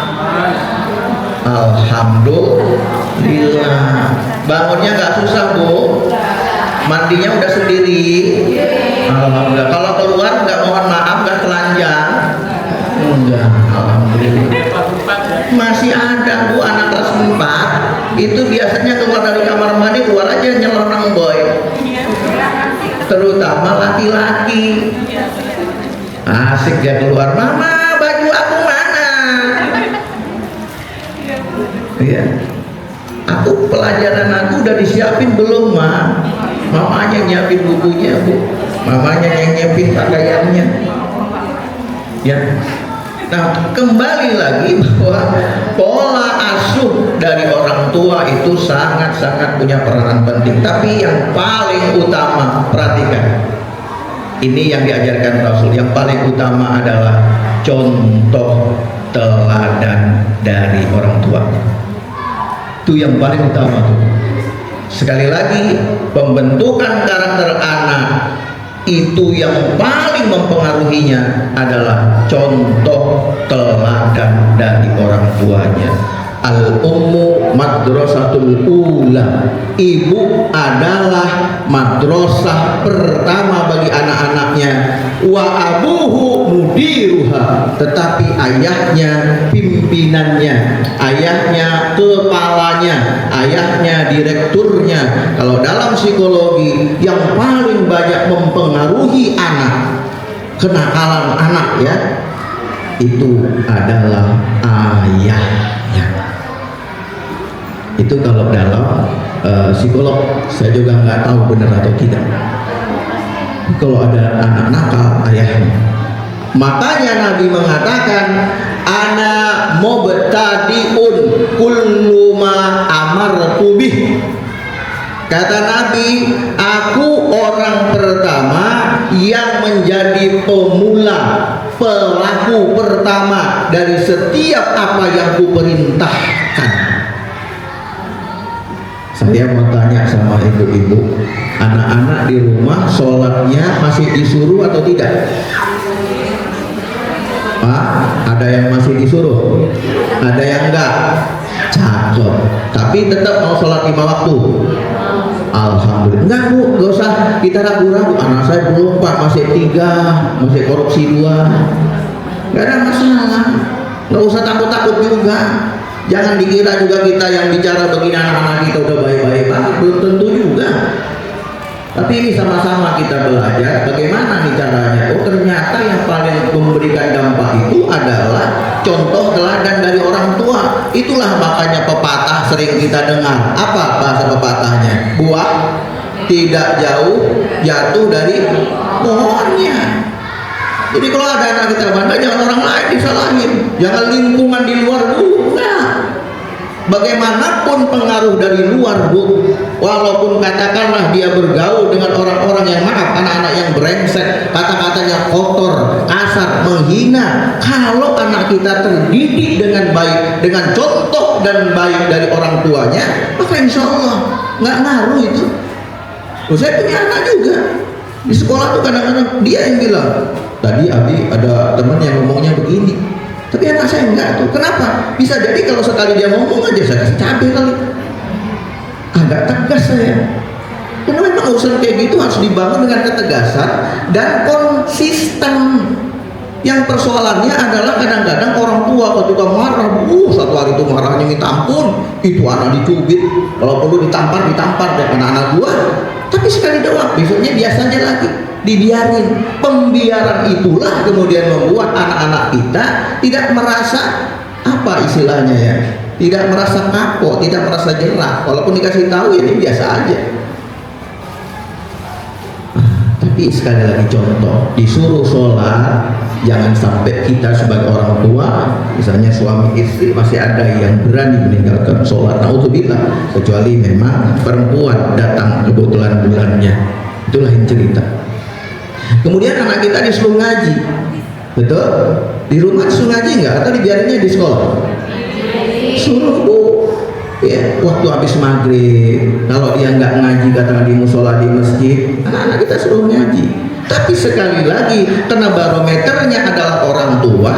Alhamdulillah. Bangunnya gak susah Bu, mandinya udah sendiri. Alhamdulillah. Kalau keluar nggak, mohon maaf, nggak telanjang. Enggak, alhamdulillah. Masih ada Bu anak kelas 4 itu biasanya keluar dari kamar mandi, keluar aja nyelonong boy. Terutama laki-laki. Asik dia keluar, mama baju aku mana? Iya. Aku pelajaran aku udah disiapin belum Ma? Mamanya nyiapin bukunya Bu, mamanya yang nyiapin pakaiannya. Ya, Nah, kembali lagi bahwa pola asuh dari orang tua itu sangat-sangat punya peranan penting. Tapi yang paling utama, perhatikan, ini yang diajarkan Rasul, yang paling utama adalah contoh teladan dari orang tua. Itu yang paling utama tuh. Sekali lagi, pembentukan karakter anak itu yang paling mempengaruhinya adalah contoh teladan dari orang tuanya. Al-ummu madrasatul ula. Ibu adalah madrasah pertama bagi anak-anaknya. Wa abuhu mudiruha. Tetapi ayahnya pimpinannya, ayahnya kepalanya, ayahnya direkturnya. Kalau dalam psikologi, yang paling banyak mempengaruhi anak, kenakalan anak ya, itu adalah ayahnya. Itu kalau dalam psikolog, saya juga nggak tahu benar atau tidak. Kalau ada anak nakal, ayahnya. Makanya Nabi mengatakan, ana mubtadi'un kullu ma amartu bih. Kata Nabi, aku orang pertama yang menjadi pemula, pelaku pertama dari setiap apa yang kuperintahkan. Saya mau tanya sama ibu-ibu, anak-anak di rumah sholatnya masih disuruh atau tidak? Pak, ada yang masih disuruh, ada yang enggak. Cakep. Tapi tetap mau sholat 5 waktu. Alhamdulillah. Enggak bu, gak usah kita ragu-ragu. Anak saya belum pak, masih 3, masih korupsi 2. Gak ada masalah. Gak usah takut-takut juga. Jangan dikira juga kita yang bicara begini anak-anak kita udah baik-baik banget, belum tentu juga. Tapi ini sama-sama kita belajar bagaimana nih caranya. Oh ternyata yang paling memberikan dampak itu adalah contoh teladan dari orang tua. Itulah makanya pepatah sering kita dengar. Apa bahasa pepatahnya? Buah tidak jauh jatuh dari pohonnya. Jadi kalau ada anak kita bandel, jangan orang lain disalahin, jangan lingkungan di luar dulu. Nah, bagaimanapun pengaruh dari luar bu, walaupun katakanlah dia bergaul dengan orang-orang yang maaf, anak-anak yang brengsek, kata-katanya kotor, kasar, menghina, kalau anak kita terdidik dengan baik, dengan contoh dan baik dari orang tuanya, maka insya Allah nggak ngaruh itu. Saya punya anak juga di sekolah tuh kadang-kadang dia yang bilang, tadi Abi ada teman yang ngomongnya begini, tapi anak saya enggak tuh. Kenapa? Bisa jadi kalau sekali dia ngomong aja saya kasih cabai kali. Agak tegas saya. Karena memang urusan kayak gitu harus dibangun dengan ketegasan dan konsisten. Yang persoalannya adalah kadang-kadang orang tua ketika marah, satu hari itu marahnya minta ampun, itu anak dicubit, kalau perlu ditampar deh anak-anak gua. Tapi sekali doang, besoknya biasanya lagi dibiarin. Pembiaran itulah kemudian membuat anak-anak kita tidak merasa apa istilahnya ya, tidak merasa kapok, tidak merasa jerah. Walaupun dikasih tahu ya ini biasa aja. Tapi sekali lagi contoh, disuruh sholat, jangan sampai kita sebagai orang tua, misalnya suami istri masih ada yang berani meninggalkan sholat, naudzubillah, kecuali memang perempuan datang kebetulan bulannya, itu lain cerita. Kemudian anak kita disuruh ngaji, betul? Di rumah disuruh ngaji enggak? Atau dibiarinnya di sekolah? Suruh bu. Ya, waktu habis maghrib, kalau dia nggak ngaji katakan di musola di masjid, anak-anak kita suruh ngaji. Tapi sekali lagi, karena barometernya adalah orang tua,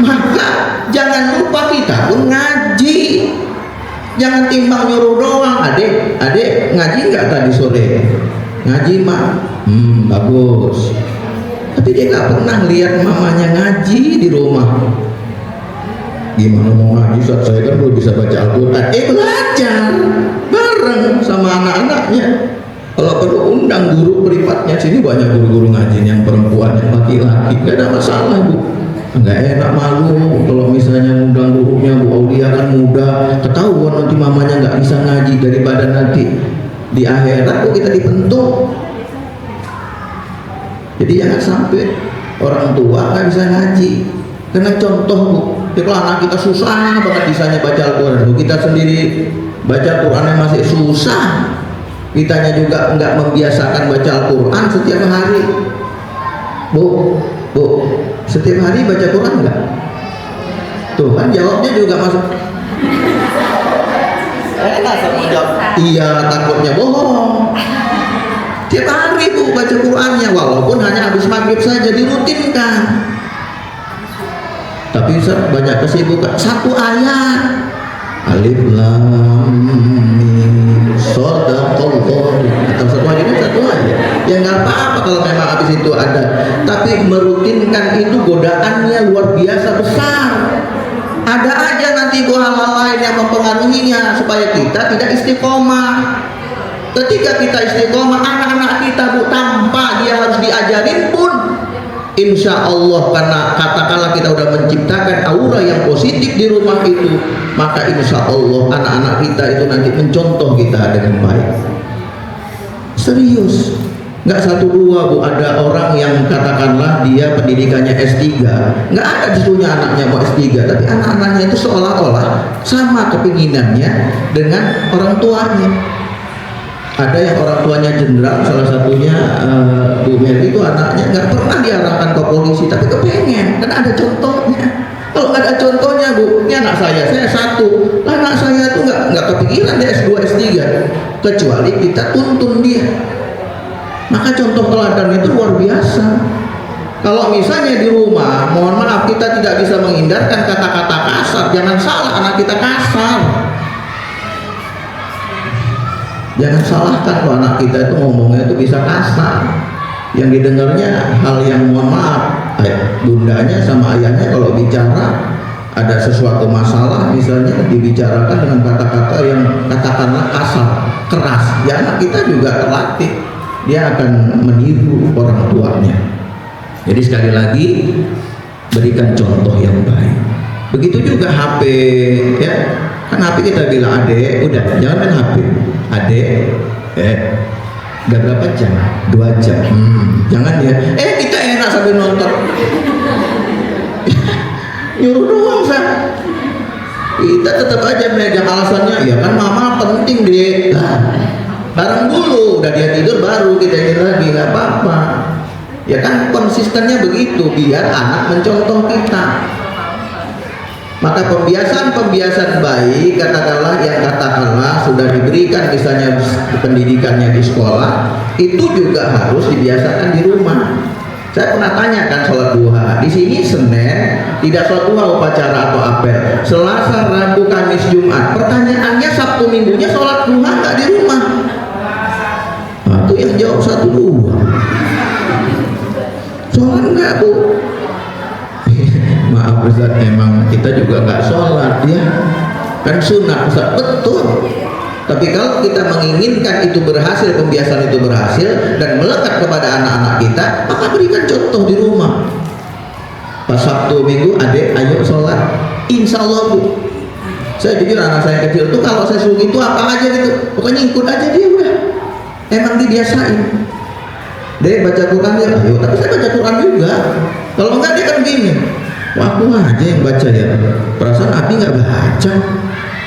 maka jangan lupa kita pun ngaji. Jangan timbang nyuruh doang. Adik ngaji nggak tadi sore? Ngaji mak, bagus. Tapi dia nggak pernah lihat mamanya ngaji di rumah. Gimana mau ngaji saat saya kan belum bisa baca Al-Quran. Belajar bareng sama anak-anaknya. Kalau perlu undang guru privatnya, sini banyak guru-guru ngaji yang perempuan, yang laki-laki, gak ada masalah bu. Nggak enak, malu kalau misalnya undang gurunya Bu Aulia kan muda, ketahuan nanti mamanya nggak bisa ngaji, daripada nanti di akhirat kok kita dibentuk. Jadi jangan sampai orang tua nggak bisa ngaji. Karena contoh Bu, kalau anak kita susah banget bisanya baca Al-Quran, Bu, kita sendiri baca Al-Qurannya masih susah, kitanya juga nggak membiasakan baca Al-Quran setiap hari. Bu, setiap hari baca Quran nggak? Tuh kan jawabnya juga masuk. Iya, takutnya bohong. Tiap hari Bu baca Qurannya, walaupun hanya habis maghrib saja, dirutinkan. Tapi banyak kesibukan. Satu ayat, alif lam mim shadaqallah, atau satu ayat. Ya nggak apa-apa kalau memang habis itu ada. Tapi merutinkan itu godaannya luar biasa besar. Ada aja nanti hal-hal lain yang mempengaruhinya supaya kita tidak istiqomah. Ketika kita istiqomah, anak-anak kita Bu, tanpa dia harus diajarin pun, insya Allah, karena katakanlah kita udah menciptakan aura yang positif di rumah itu, maka insya Allah anak-anak kita itu nanti mencontoh kita dengan baik. Serius, nggak satu dua Bu, ada orang yang katakanlah dia pendidikannya S3, nggak ada disuruhnya anaknya mau S3, tapi anak-anaknya itu seolah-olah sama kepinginannya dengan orang tuanya. Ada yang orang tuanya jenderal, salah satunya Bu Meli itu anaknya nggak pernah diarahkan ke polisi, tapi kepengen, karena ada contohnya. Kalau nggak ada contohnya Bu, ini anak saya satu, anak saya tuh nggak kepikiran dia S2 S3, kecuali kita tuntun dia. Maka contoh teladan itu luar biasa. Kalau misalnya di rumah, mohon maaf, kita tidak bisa menghindarkan kata-kata kasar. Jangan salah anak kita kasar. Jangan salahkan kalau anak kita itu ngomongnya itu bisa kasar. Yang didengarnya hal yang mohon maaf, bundanya sama ayahnya kalau bicara ada sesuatu masalah misalnya dibicarakan dengan kata-kata yang katakanlah kasar, keras. Ya anak kita juga terlatih, dia akan meniru orang tuanya. Jadi sekali lagi berikan contoh yang baik. Begitu juga HP, ya kan HP kita bilang adek, udah jangan main HP. Adek, udah berapa jam? 2 jam. Jangan ya. Kita enak sambil nonton. Nyuruh doang Pak. Kita tetap aja megang alasannya. Ya kan mama penting deh. Bareng dulu, udah dia tidur baru kita ini lagi, nggak apa-apa. Ya kan konsistennya begitu biar anak mencontoh kita. Maka pembiasaan baik katakanlah sudah diberikan misalnya pendidikannya di sekolah, itu juga harus dibiasakan di rumah. Saya pernah tanyakan sholat duha di sini Senin tidak sholat duha upacara atau apel, Selasa, Rabu, Kamis, Jumat. Pertanyaannya Sabtu Minggunya sholat duha nggak di rumah? Nah, itu yang jawab 1 2. Sholat nggak Bu? Maaf Ustaz, emang kita juga nggak sholat ya, kan sunnah Ustaz, betul. Tapi kalau kita menginginkan itu berhasil, pembiasaan itu berhasil dan melekat kepada anak-anak kita, maka berikan contoh di rumah. Pas Sabtu Minggu, adek ayo sholat, insya Allah Bu. Saya jujur anak saya kecil tuh kalau saya suruh gitu apa aja gitu, pokoknya ikut aja dia udah. Emang dibiasain. Dek baca Quran ya, ayo. Tapi saya baca Quran juga. Kalau enggak dia kan gini. Wah, aku aja yang baca ya. Perasaan Abi nggak baca.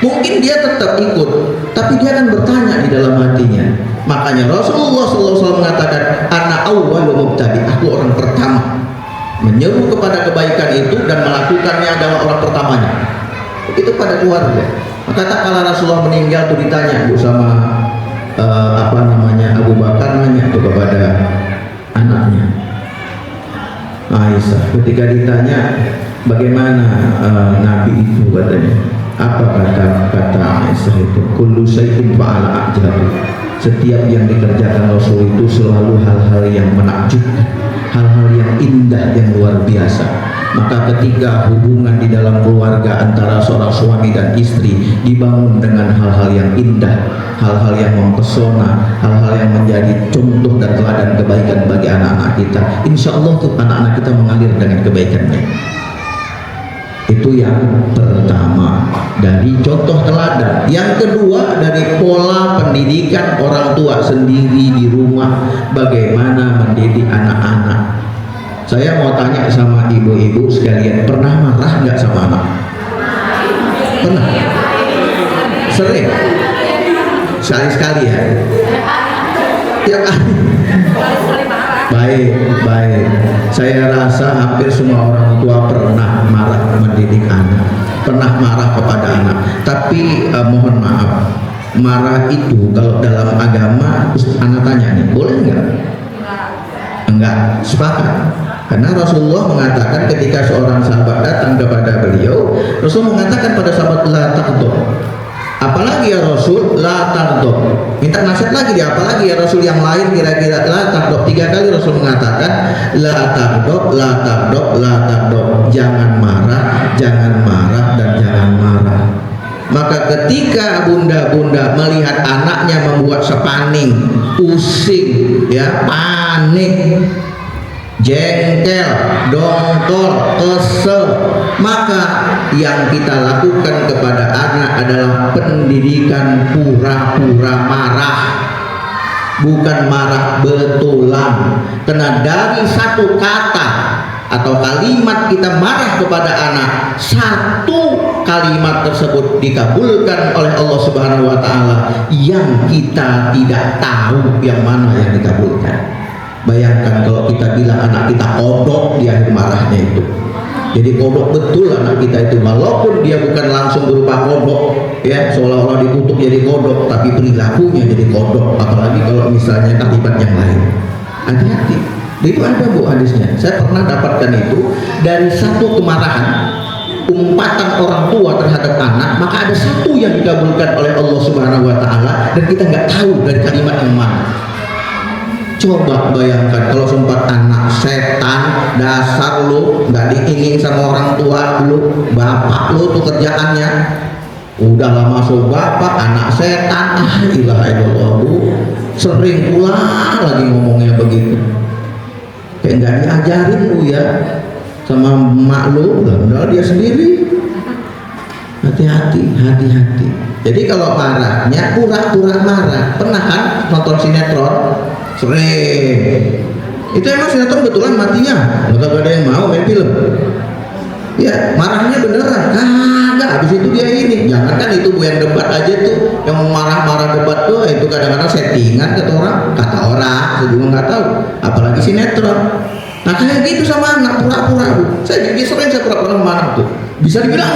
Mungkin dia tetap ikut, tapi dia akan bertanya di dalam hatinya. Makanya Rasulullah SAW mengatakan, "Ana awwalu mubtadi." Aku orang pertama menyeru kepada kebaikan itu dan melakukannya adalah orang pertamanya. Itu pada keluarga. Maka tak kala Rasulullah meninggal tuh ditanya Bu sama Abu Bakar nanya tuh kepada anaknya Aisyah, ketika ditanya bagaimana Nabi itu katanya, apa kata Aisyah itu, kullu syai'in fa'ala a'jabu, setiap yang dikerjakan Rasul itu selalu hal-hal yang menakjubkan, hal-hal yang indah, yang luar biasa. Maka ketika hubungan di dalam keluarga antara seorang suami dan istri dibangun dengan hal-hal yang indah, hal-hal yang mempesona, hal-hal yang menjadi contoh dan teladan kebaikan bagi anak-anak kita, insya Allah tuh anak-anak kita mengalir dengan kebaikannya. Itu yang pertama dari contoh teladan. Yang kedua dari pola pendidikan orang tua sendiri di rumah, bagaimana mendidik anak-anak. Saya mau tanya sama ibu-ibu sekalian, pernah marah nggak sama anak? Pernah? Sering? Sekali-sekali ya? Tiap hari? Baik, baik. Saya rasa hampir semua orang tua pernah marah mendidik anak, pernah marah kepada anak. Tapi mohon maaf, marah itu kalau dalam agama, anak tanya nih, boleh nggak? Enggak, sepakat. Karena Rasulullah mengatakan ketika seorang sahabat datang kepada beliau, Rasul mengatakan pada sahabat, la taghdab. Apalagi ya Rasul, la taghdab. Minta nasihat lagi dia, apalagi ya Rasul yang lain kira-kira, la taghdab. 3 kali Rasul mengatakan la taghdab, la taghdab, la taghdab. Jangan marah, jangan marah, dan jangan marah. Maka ketika bunda-bunda melihat anaknya membuat sepaning, pusing, ya, panik, jengkel, dongkol, kesel, maka yang kita lakukan kepada anak adalah pendidikan pura-pura marah, bukan marah betulan. Karena dari satu kata atau kalimat kita marah kepada anak, satu kalimat tersebut dikabulkan oleh Allah Subhanahu wa taala yang kita tidak tahu yang mana yang dikabulkan. Bayangkan kalau kita bilang anak kita kodok di akhir marahnya itu. Jadi kodok betul anak kita itu, walaupun dia bukan langsung berupa kodok, ya, seolah-olah dikutuk jadi kodok, tapi perilakunya jadi kodok. Apalagi kalau misalnya kalimat yang lain. Hati-hati. Itu ada bu hadisnya. Saya pernah dapatkan itu dari satu kemarahan, umpatan orang tua terhadap anak, maka ada satu yang dikabulkan oleh Allah Subhanahu wa taala dan kita nggak tahu dari kalimat yang mana. Coba bayangkan kalau sempat anak setan, dasar lu, nggak diingin sama orang tua lu, bapak lu tuh kerjaannya udah lama masuk bapak, anak setan, ilaha illallah bu, sering pula lagi ngomongnya begitu, kayak nggak diajarin lu ya sama emak lu, udah dia sendiri. Hati-hati, hati-hati. Jadi kalau marahnya pura-pura marah, pernah kan nonton sinetron? Sering. Itu emang sinetron betulan matinya, nggak ada yang mau main film. Ya marahnya beneran, kagak. Habis itu dia ini, jangankan itu bu yang debat aja tuh, yang marah-marah debat tuh itu kadang-kadang settingan kata orang, saya juga nggak tahu. Apalagi sinetron. Nah kayak gitu sama anak pura-pura bu. Saya juga sering saya pura-pura sama anak tuh. Bisa dibilang,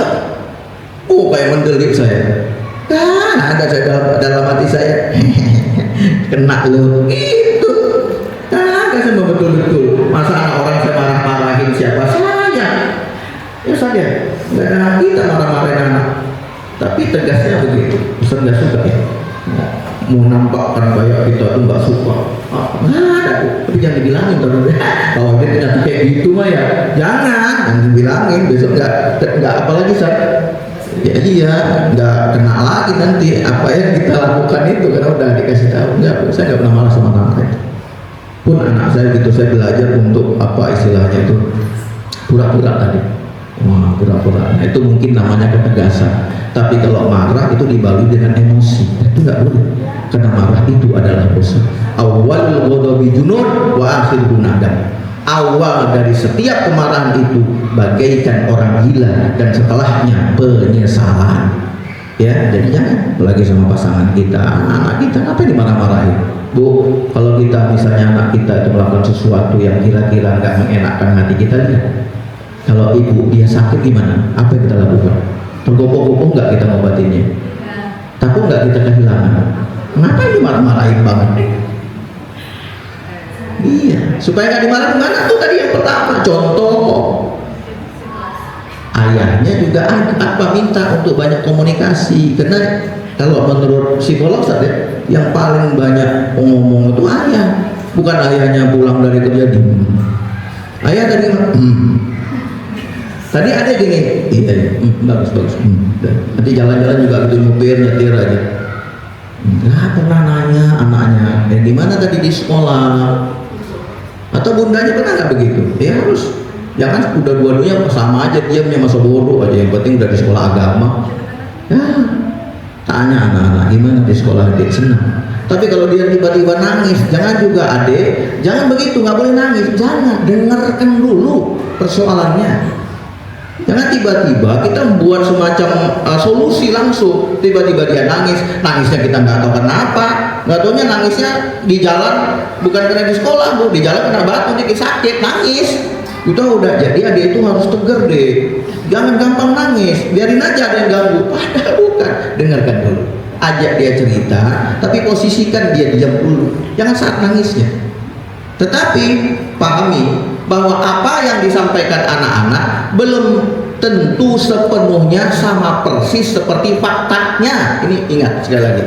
oh kayak mendelik saya. Kan ada saya dalam hati saya. Kena lo itu kagak semua betul-betul. Masa anak orang saya marah-marahin siapa saja ya saja, nggak ada kita marah-marahin anak, tapi tegasnya begitu. Ustaz nggak suka ya, mau nampakkan kayak kita tuh nggak suka, nggak ada, tapi jangan dibilangin kalau dia nanti kayak gitu mah ya jangan dibilangin, besok nggak apalagi saya. Ya iya, nggak kena lagi nanti apa yang kita lakukan itu karena udah dikasih tahu. Enggak, saya nggak pernah marah sama anak saya. Pun anak saya gitu, saya belajar untuk apa istilahnya itu pura-pura tadi. Wah, pura-pura. Nah, itu mungkin namanya ketegasan. Tapi kalau marah itu dibalui dengan emosi, itu nggak boleh. Karena marah itu adalah dosa. Awalul ghadabi junun wa akhiruhu nadam. Awal dari setiap kemarahan itu bagaikan orang gila dan setelahnya penyesalan. Ya, jadi jangan apalagi sama pasangan kita, anak kita, apa dimarah-marahin. Bu, kalau kita misalnya anak kita itu melakukan sesuatu yang kira-kira nggak mengenakkan hati kita, lihat. Kalau ibu dia sakit gimana? Apa yang kita lakukan? Tergopoh-gopoh nggak kita ngobatinnya? Takut nggak kita kehilangan? Kenapa dimarah-marahin banget? Iya, supaya nggak dimarahin mana tuh tadi yang pertama contoh. Ayahnya juga apa minta untuk banyak komunikasi, karena kalau menurut psikolog saja yang paling banyak ngomong itu ayah, bukan ayahnya pulang dari kerja di ayah tadi tadi ada gini, iya, bagus, nanti jalan-jalan juga gitu nyetir aja, nggak pernah nanya anaknya, di mana tadi di sekolah. Atau bundanya pernah nggak begitu? Ya harus, jangan udah dua-duanya sama aja diamnya, masa bodoh aja, yang penting udah di sekolah agama. Ya, tanya anak-anak gimana di sekolah, adik senang. Tapi kalau dia tiba-tiba nangis, jangan juga adek, jangan begitu, nggak boleh nangis, jangan, dengarkan dulu persoalannya. Jangan tiba-tiba kita membuat semacam solusi langsung, tiba-tiba dia nangis, nangisnya kita nggak tahu kenapa, nggak tahunya nangisnya di jalan, bukan karena di sekolah bu, di jalan kena batu, dikit sakit, nangis. Kita udah jadi adik itu harus tegar deh, jangan gampang nangis, biarin aja ada yang ganggu, padahal bukan, dengarkan dulu. Ajak dia cerita, tapi posisikan dia diam dulu, jangan saat nangisnya. Tetapi pahami bahwa apa yang disampaikan anak-anak belum tentu sepenuhnya sama persis seperti faktanya. Ini ingat sekali lagi.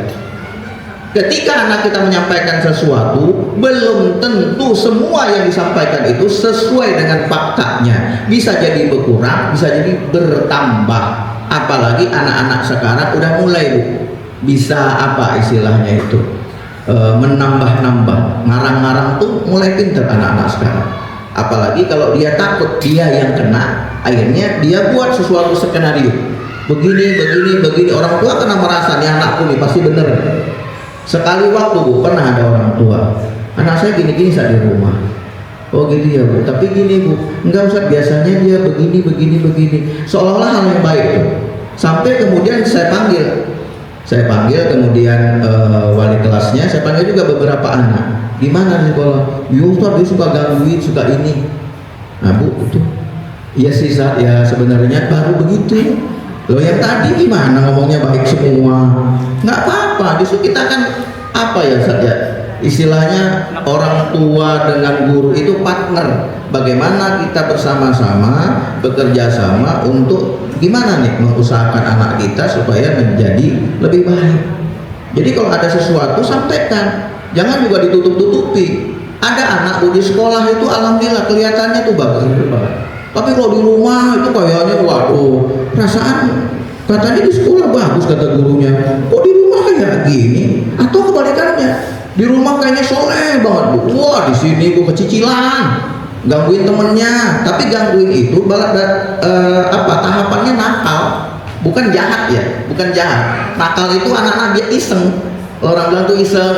Ketika anak kita menyampaikan sesuatu, belum tentu semua yang disampaikan itu sesuai dengan faktanya. Bisa jadi berkurang, bisa jadi bertambah. Apalagi anak-anak sekarang udah mulai bu, bisa apa istilahnya itu, menambah-nambah, ngarang-ngarang tuh mulai pinter anak-anak sekarang. Apalagi kalau dia takut dia yang kena, akhirnya dia buat sesuatu skenario, begini, orang tua kena merasa nih anakku nih pasti bener. Sekali waktu bu, pernah ada orang tua, anak saya gini-gini saat di rumah. Oh gitu ya bu, tapi gini bu, enggak usah, biasanya dia begini, seolah-olah hal yang baik tuh. Sampai kemudian saya panggil kemudian wali kelasnya, saya panggil juga beberapa anak. Gimana di sekolah? Ya Ustaz, dia suka gangguin, suka ini. Nah bu, itu ya sih Ustaz, ya sebenarnya baru begitu. Loh yang tadi gimana ngomongnya baik semua? Nggak apa-apa, justru kita kan apa ya Ustaz ya, istilahnya orang tua dengan guru itu partner. Bagaimana kita bersama-sama bekerja sama untuk gimana nih mengusahakan anak kita supaya menjadi lebih baik. Jadi kalau ada sesuatu sampaikan, jangan juga ditutup-tutupi. Ada anak di sekolah itu alhamdulillah kelihatannya tuh bagus banget. Tapi kalau di rumah itu kayaknya waduh, perasaan katanya di sekolah bagus kata gurunya, kok di rumah kayak gini? Atau kebalikannya, di rumah kayaknya soleh banget bu, wah di sini bu kecicilan, gangguin temennya. Tapi gangguin itu tahapannya nakal, bukan jahat ya, bukan jahat. Nakal itu anak-anak dia iseng, orang bilang tuh iseng,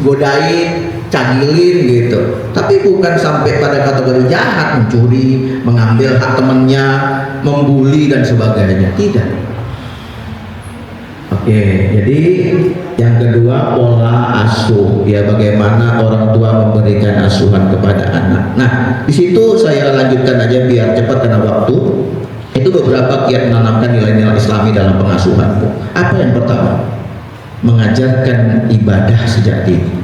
godain, cagilin gitu. Tapi bukan sampai pada kategori jahat, mencuri, mengambil hak temennya, membuli dan sebagainya, tidak. Oke, jadi yang kedua pola asuh, ya bagaimana orang tua memberikan asuhan kepada anak. Nah, di situ saya lanjutkan aja biar cepat karena waktu. Itu beberapa kiat menanamkan nilai-nilai Islami dalam pengasuhan. Apa yang pertama? Mengajarkan ibadah sejak dini.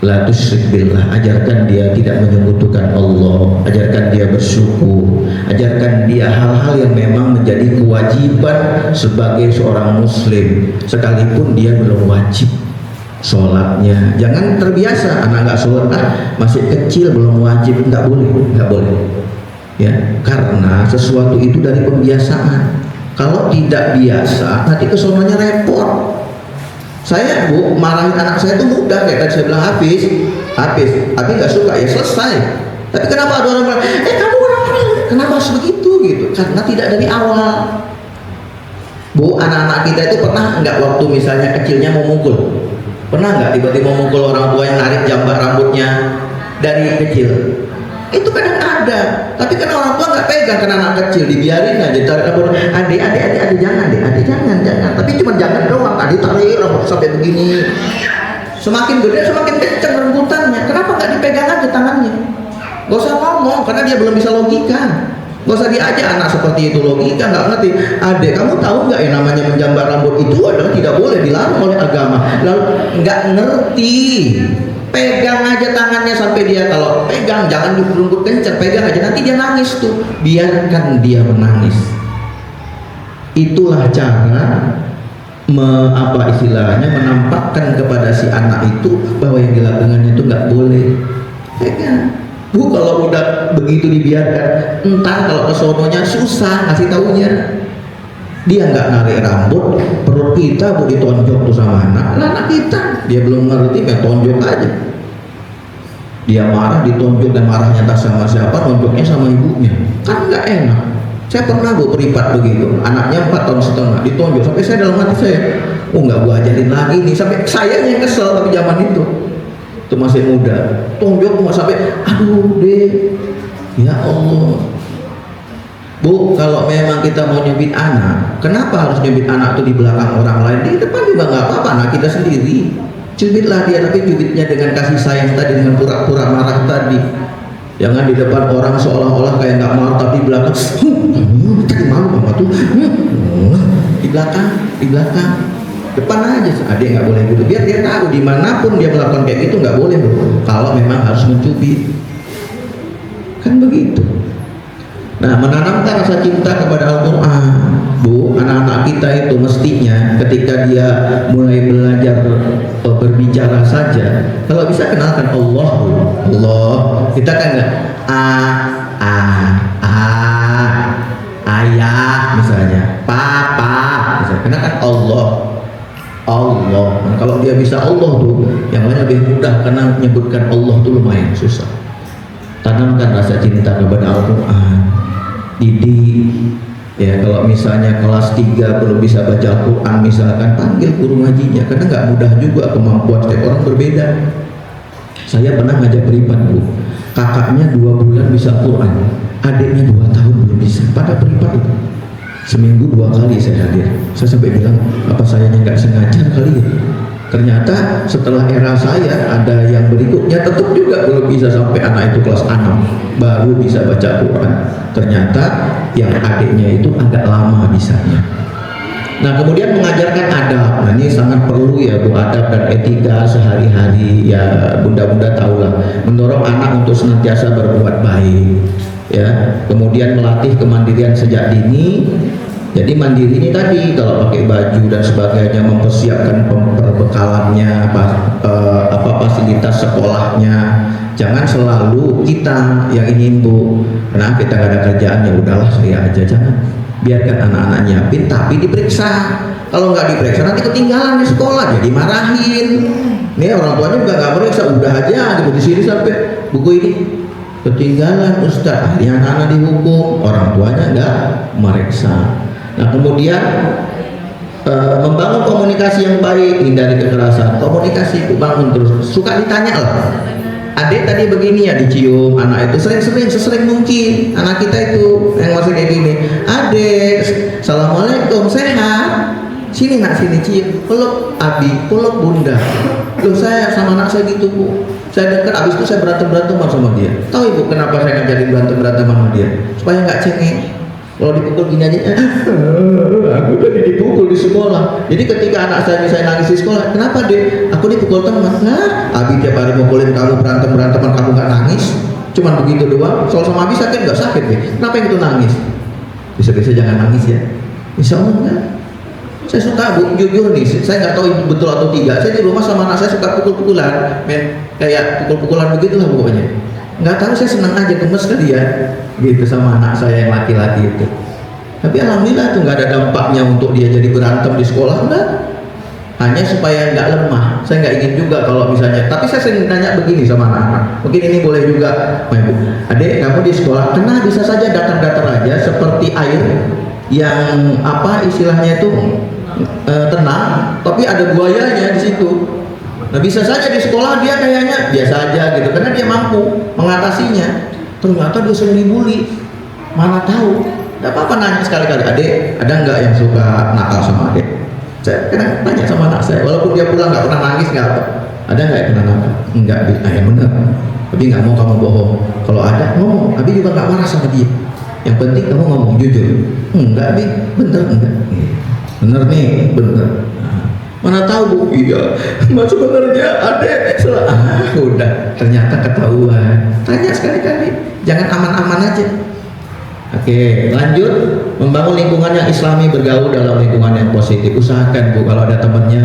La tusyrik billah, ajarkan dia tidak menyekutukan Allah, ajarkan dia bersyukur, ajarkan dia hal-hal yang memang menjadi kewajiban sebagai seorang muslim sekalipun dia belum wajib sholatnya. Jangan terbiasa anak nggak sholat, masih kecil belum wajib, nggak boleh ya, karena sesuatu itu dari pembiasaan. Kalau tidak biasa nanti kesononya repot. Saya bu, marahin anak saya itu mudah, kayak tadi saya bilang Hafiz nggak suka ya selesai. Tapi kenapa ada orang bilang, kamu kenapa harus begitu gitu? Karena tidak dari awal. Bu, anak-anak kita itu pernah nggak waktu misalnya kecilnya mau mukul? Pernah nggak tiba-tiba mau mukul orang tua yang narik jambak rambutnya dari kecil? Itu kadang ada, tapi karena orang tua nggak pegang, karena anak kecil dibiarin aja tarik rambut, adik jangan, tapi cuma jangan doang, adik tarik rambut sampai begini, semakin gede semakin kenceng rebutannya. Kenapa nggak dipegang aja tangannya? Gak usah ngomong, karena dia belum bisa logika. Gak usah diajak anak seperti itu, logika nggak ngerti. Adik, kamu tahu nggak yang namanya menjambar rambut itu adalah tidak boleh, dilarang oleh agama. Lalu nggak ngerti. Pegang aja tangannya sampai dia, kalau pegang jangan dirungkut kencang, pegang aja, nanti dia nangis tuh, biarkan dia menangis. Itulah cara menampakkan kepada si anak itu bahwa yang dilakukannya itu nggak boleh. Pegang. Bu, kalau udah begitu dibiarkan, entar kalau kesononya susah ngasih taunya. Dia nggak narik rambut, perut kita bu ditonjok tuh sama anak kita, dia belum ngerti, kayak tonjok aja. Dia marah, ditonjok, dan marahnya tak sama siapa, tonjoknya sama ibunya, kan nggak enak. Saya pernah bu beripat begitu, anaknya 4 tahun setengah ditonjok, sampai saya dalam hati saya, oh nggak gua ajarin lagi nih, sampai saya yang kesel. Tapi zaman itu masih muda, tonjok mau sampai aduh deh, ya Allah. Bu, kalau memang kita mau nyubit anak, kenapa harus nyubit anak tuh di belakang orang lain? Di depan juga nggak apa-apa, anak kita sendiri. Cubitlah dia, tapi cubitnya dengan kasih sayang tadi, dengan pura-pura marah tadi. Jangan di depan orang seolah-olah kayak nggak marah, tapi di belakang malu mama tuh. Di belakang. Depan aja, adik nggak boleh gitu. Biar dia tahu dimanapun dia melakukan kayak gitu nggak boleh. Kalau memang harus mencubit, kan begitu. Nah, menanamkan rasa cinta kepada Al-Quran, Bu, anak-anak kita itu mestinya ketika dia mulai belajar berbicara saja, kalau bisa kenalkan Allah, Bu. Allah, kita kan nggak ayah misalnya, papa misalnya, kenalkan Allah. Nah, kalau dia bisa Allah tuh, yang lain lebih mudah karena menyebutkan Allah tuh lumayan susah. Tanamkan rasa cinta kepada Al-Quran. Didik ya, kalau misalnya kelas 3 belum bisa baca Al-Quran misalkan, panggil guru ngajinya, karena nggak mudah juga, kemampuan setiap orang berbeda. Saya pernah ngajak privat, Bu, kakaknya 2 bulan bisa Al-Quran, adiknya 2 tahun belum bisa. Pada privat itu seminggu 2 kali saya hadir. Saya sampai bilang, apa sayanya nggak sengaja kali ya? Ternyata setelah era saya ada yang berikutnya tetap juga belum bisa, sampai anak itu kelas 6 baru bisa baca Quran. Ternyata yang adiknya itu agak lama bisanya. Nah, kemudian mengajarkan adab. Nah, ini sangat perlu ya, Bu, adab dan etika sehari-hari ya. Bunda-bunda tahulah, mendorong anak untuk senantiasa berbuat baik ya. Kemudian melatih kemandirian sejak dini. Jadi mandiri ini tadi, kalau pakai baju dan sebagainya, mempersiapkan perbekalannya, fasilitas sekolahnya. Jangan selalu kita yang ingin, Bu, karena kita gak ada kerjaan, ya udahlah saya aja. Jangan, biarkan anak-anak nyiapin, tapi diperiksa. Kalau nggak diperiksa nanti ketinggalan di sekolah, jadi marahin. Nih orang tuanya juga nggak periksa, udah aja gitu di sini sampai buku ini ketinggalan Ustaz, akhirnya anak-anak dihukum, orang tuanya nggak meriksa. Nah, kemudian membangun komunikasi yang baik, hindari kekerasan. Komunikasi itu bangun terus, suka ditanya lah. Adik tadi begini ya, dicium. Anak itu sesering mungkin. Anak kita itu yang masih kayak gini, adik, assalamualaikum, sehat, sini nak, sini cium, peluk abi, peluk bunda. Loh, saya sama anak saya gitu, Bu, saya dekat, abis itu saya berantem sama dia. Tahu Ibu kenapa saya ngajarin berantem sama dia? Supaya nggak cengeng. Kalau dipukul gini aja, aku tadi dipukul di sekolah. Jadi ketika anak saya misalnya nangis di sekolah, kenapa deh? Aku dipukul teman. Nah, abi tiap hari mukulin kamu, beranteman kamu nggak nangis, cuman begitu doang. Soal sama abi sakit nggak sakit deh? Kenapa yang itu nangis? Bisa-bisa jangan nangis ya. Insya Allah enggak. Saya suka, Bu, jujur nih, saya nggak tahu itu betul atau tidak. Saya di rumah sama anak saya suka pukul-pukulan, kayak pukul-pukulan begitulah pokoknya. Nggak tahu, saya senang aja, gemes kali ya gitu sama anak saya yang laki-laki itu. Tapi alhamdulillah tuh nggak ada dampaknya untuk dia jadi berantem di sekolah, enggak. Hanya supaya nggak lemah. Saya nggak ingin juga kalau misalnya, tapi saya sering nanya begini sama anak-anak, mungkin ini boleh juga, Ibu, adik kamu di sekolah kena bisa saja datar-datar aja seperti air yang apa istilahnya itu tenang, tapi ada buayanya di situ. Nah, bisa saja di sekolah dia kayaknya biasa aja gitu, karena dia mampu mengatasinya. Ternyata dia sering dibully, mana tahu. Gak apa-apa nanya sekali-kali, adik ada nggak yang suka nakal sama adik? Saya kadang tanya sama anak saya, walaupun dia pulang nggak pernah nangis, nggak apa, ada nggak yang pernah nakal? Enggak, yang bener. Tapi nggak mau kamu bohong. Kalau ada ngomong, Abi juga nggak marah sama dia. Yang penting kamu ngomong jujur. Enggak, Abi, bener enggak? Bener nih, bener. Mana tahu, Bu? Iya, sebenarnya adek salah. Udah, ternyata ketahuan. Tanya sekali-kali, jangan aman-aman aja. Oke, lanjut. Membangun lingkungan yang islami, bergaul dalam lingkungan yang positif. Usahakan, Bu, kalau ada temannya,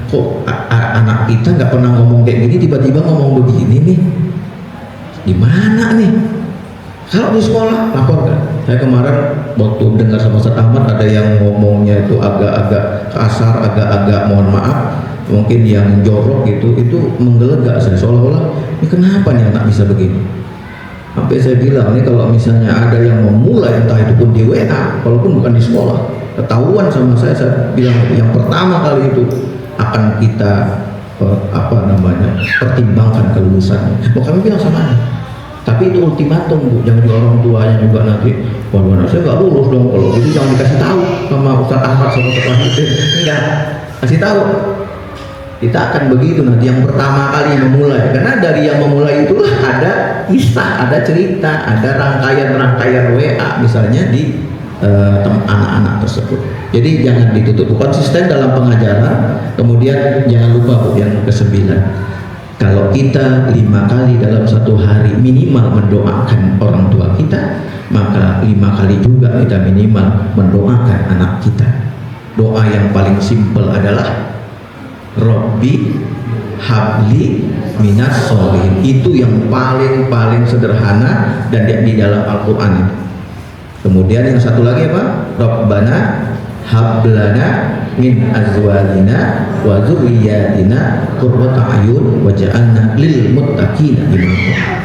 kok anak kita nggak pernah ngomong kayak gini, tiba-tiba ngomong begini nih, gimana nih? Kalau di sekolah, laporkan. Saya kemarin waktu dengar sama Ustaz Ahmad ada yang ngomongnya itu agak-agak kasar, agak-agak mohon maaf, mungkin yang jorok gitu, itu menggelegak saya, seolah-olah ini kenapa nih anak bisa begini. Sampai saya bilang, ini kalau misalnya ada yang memulai, entah itu pun di WA, walaupun bukan di sekolah, ketahuan sama saya bilang yang pertama kali itu akan kita pertimbangkan kelulusan. Oh, kami bilang sama anak. Tapi itu ultimatum Bu, jangan di orang tuanya juga nanti, waduh anak saya nggak lulus dong, kalau gitu jangan dikasih tahu sama Ustaz Ahmad sama Ustaz Wahid. Enggak, kasih tahu. Kita akan begitu nanti yang pertama kali memulai, karena dari yang memulai itulah ada kisah, ada cerita, ada rangkaian WA misalnya di anak-anak tersebut. Jadi jangan ditutup, konsisten dalam pengajaran. Kemudian jangan lupa Bu, yang ke-9, kalau kita 5 kali dalam satu hari minimal mendoakan orang tua kita, maka 5 kali juga kita minimal mendoakan anak kita. Doa yang paling simpel adalah Robbi habli minas sholihin. Itu yang paling sederhana dan di dalam Al-Quran itu. Kemudian yang satu lagi apa? Rabbana hablana min azwajina wa dzurriyyatina qurrata a'yun waj'alna lil muttaqina imama.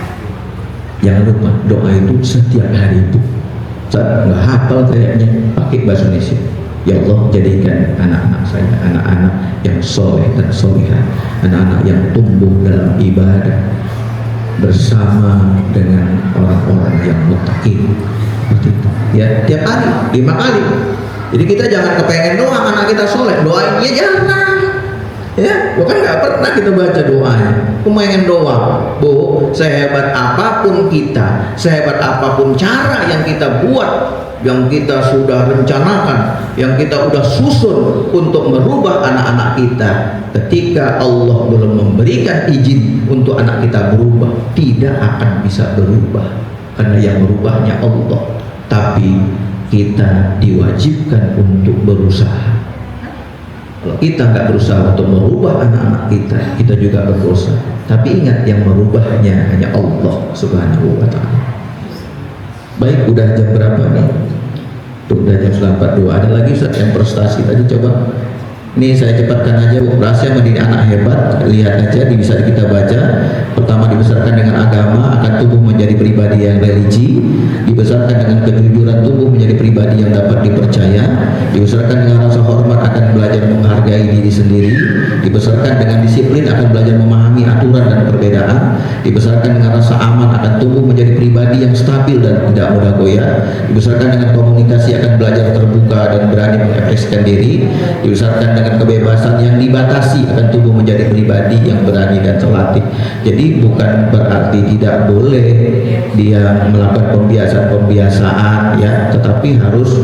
Jangan lupa doa itu setiap hari itu. Saya nggak hafal kayaknya, pakai bahasa Indonesia. Ya Allah, jadikan anak-anak saya anak-anak yang soleh dan solehah, anak-anak yang tumbuh dalam ibadah bersama dengan orang-orang yang muttaqin. Seperti itu. Ya, tiap hari 5 kali. Jadi kita jangan kepengen doang anak kita soleh, doain ya jangan. Ya, bukan nggak pernah kita baca doanya. Pengen doang, Bu, sehebat apapun kita, sehebat apapun cara yang kita buat, yang kita sudah rencanakan, yang kita sudah susun untuk merubah anak-anak kita, ketika Allah belum memberikan izin untuk anak kita berubah, tidak akan bisa berubah, karena yang merubahnya Allah. Tapi kita diwajibkan untuk berusaha. Kalau kita nggak berusaha untuk merubah anak-anak kita, kita juga berdosa. Tapi ingat, yang merubahnya hanya Allah Subhanahu wa Ta'ala. Baik, udah jam berapa nih? Tuh, udah jam 9.42. Ada lagi Ustaz yang prestasi tadi, coba. Ini saya cepatkan aja Bu. Rahasia mendidik anak hebat, lihat aja, bisa kita baca. Pertama, dibesarkan dengan agama akan tumbuh menjadi pribadi yang religi. Dibesarkan dengan kejujuran tumbuh menjadi pribadi yang dapat dipercaya. Dibesarkan dengan rasa hormat akan belajar menghargai diri sendiri. Dibesarkan dengan disiplin akan belajar memahami aturan dan perbedaan. Dibesarkan dengan rasa aman akan tumbuh menjadi pribadi yang stabil dan tidak mudah goyah. Dibesarkan dengan komunikasi akan belajar terbuka dan berani mengekspresikan diri. Dibesarkan dengan kebebasan yang dibatasi akan tumbuh menjadi pribadi yang berani dan terlatih. Jadi bukan berarti tidak boleh dia melakukan pembiasaan ya, tetapi harus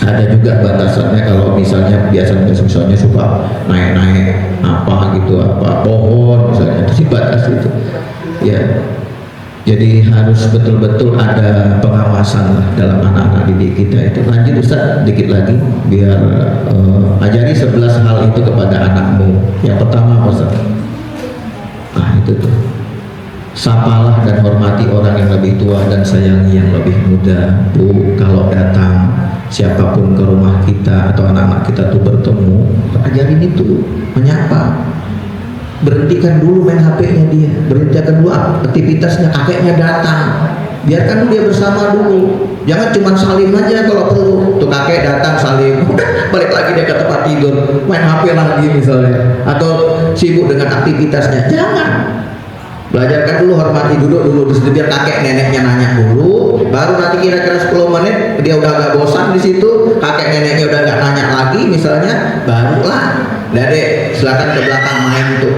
ada juga batasannya. Kalau misalnya misalnya suka naik apa gitu, apa pohon misalnya, itu dibatasi itu ya. Jadi harus betul-betul ada pengawasan lah dalam anak-anak didik kita itu. Lanjut Ustaz, dikit lagi biar ajari 11 hal itu kepada anakmu. Yang pertama apa Ustaz? Nah itu tuh, sapalah dan hormati orang yang lebih tua dan sayangi yang lebih muda. Bu, kalau datang siapapun ke rumah kita atau anak-anak kita tuh bertemu, ajarin itu, menyapa. Berhentikan dulu main HP-nya dia, berhentikan dulu aktivitasnya, kakeknya datang, biarkan dulu dia bersama dulu. Jangan cuma salim aja kalau perlu. Tuh kakek datang salim, udah balik lagi dia ke tempat tidur, main HP lagi misalnya, atau sibuk dengan aktivitasnya. Jangan. Belajarkan dulu, hormati, duduk dulu di situ, biar kakek neneknya nanya dulu, baru nanti kira-kira 10 menit dia udah agak bosan di situ, kakek neneknya udah nggak nanya lagi misalnya, barulah Dek, silakan ke belakang main tuh.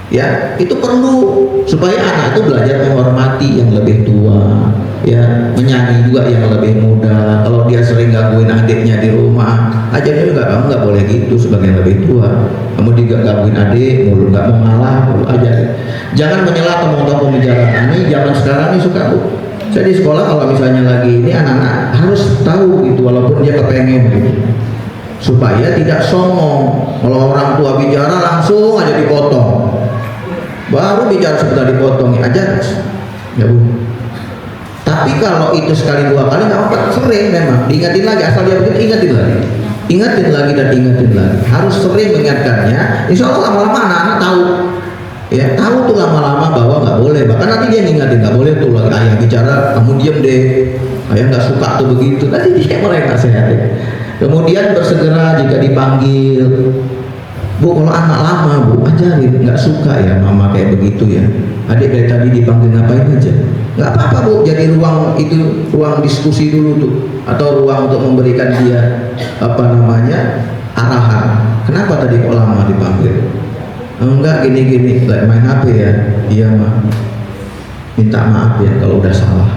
Ya, itu perlu supaya anak itu belajar menghormati yang lebih tua, ya, menyayangi juga yang lebih muda. Kalau dia sering gangguin adiknya di rumah, ajarnya juga, kamu nggak boleh gitu sebagai yang lebih tua. Kamu juga gangguin adik, mulu nggak mau ngalah, mulu aja. Jangan menyela teman-teman pembicaraan ini. Zaman sekarang ini suka Bu. Saya di sekolah kalau misalnya lagi ini anak-anak harus tahu gitu, walaupun dia kepengen gitu, supaya tidak songong. Kalau orang tua bicara langsung aja dipotong, baru bicara sebentar dipotong aja ya Bu. Tapi kalau itu sekali 2 kali nggak apa-apa, sering memang diingatin lagi, asal dia begitu ingatin lagi dan ingatin lagi. Harus sering mengingatkannya. Insya Allah lama-lama anak-anak tahu ya, tahu tuh lama-lama bahwa nggak boleh. Bahkan nanti dia ngingatin, nggak boleh tuh lagi ayah bicara kamu diem deh, ayah nggak suka tuh begitu. Nanti dia mulai nasihatin. Kemudian bersegera jika dipanggil, Bu, kalau anak lama Bu, ajarin. Nggak suka ya mama kayak begitu ya, adik dari tadi dipanggil ngapain aja. Nggak apa-apa Bu, jadi ruang itu, ruang diskusi dulu tuh, atau ruang untuk memberikan dia arahan. Kenapa tadi kok lama dipanggil? Enggak, gini-gini, main HP ya. Iya mah, minta maaf ya kalau udah salah.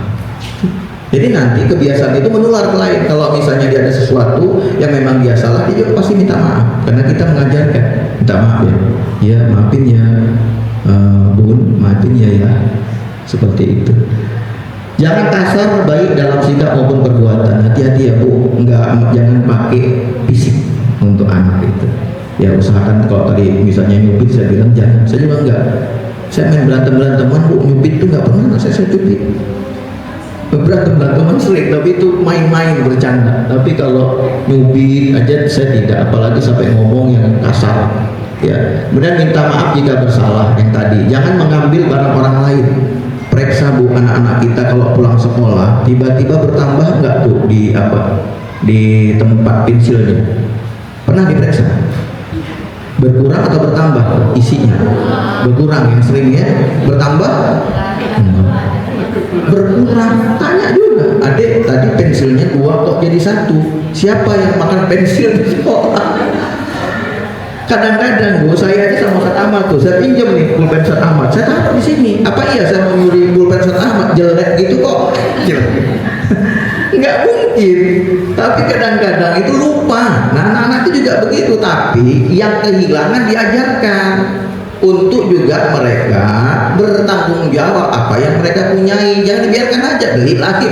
Jadi nanti kebiasaan itu menular ke lain. Kalau misalnya dia ada sesuatu yang memang dia salah, dia juga pasti minta maaf. Karena kita mengajarkan, minta maaf ya. Iya, maafin ya, Bun, maafin ya. Seperti itu. Jangan kasar baik dalam sikap maupun perbuatan. Hati-hati ya Bu, jangan pakai fisik untuk anak itu. Ya usahakan, kalau tadi misalnya nyubit, saya bilang jangan. Saya juga enggak. Saya main berantem-beranteman Bu, nyubit itu enggak pernah saya cubit. Berantem-beranteman sering, tapi itu main-main bercanda. Tapi kalau nyubit aja saya tidak, apalagi sampai ngomong yang kasar. Ya, kemudian minta maaf jika bersalah yang tadi. Jangan mengambil barang orang lain. Periksa Bu, anak-anak kita kalau pulang sekolah tiba-tiba bertambah enggak tuh di tempat pensilnya? Pernah diperiksa? Berkurang atau bertambah isinya? Berkurang yang seringnya, bertambah? Berkurang. Tanya juga, adik tadi pensilnya 2 kok jadi 1, siapa yang makan pensil di sekolah? Kadang-kadang Bu, saya aja sama Ustaz Ahmad tuh, saya pinjam nih pulpen Ustaz Ahmad, saya taruh di sini. Apa iya saya mau nyuri pulpen Ustaz Ahmad jelek gitu kok? Nggak mungkin. Tapi kadang-kadang itu lupa. Nah, anak-anak itu juga begitu. Tapi yang kehilangan diajarkan untuk juga mereka bertanggung jawab apa yang mereka punyai. Jangan dibiarkan aja beli lagi.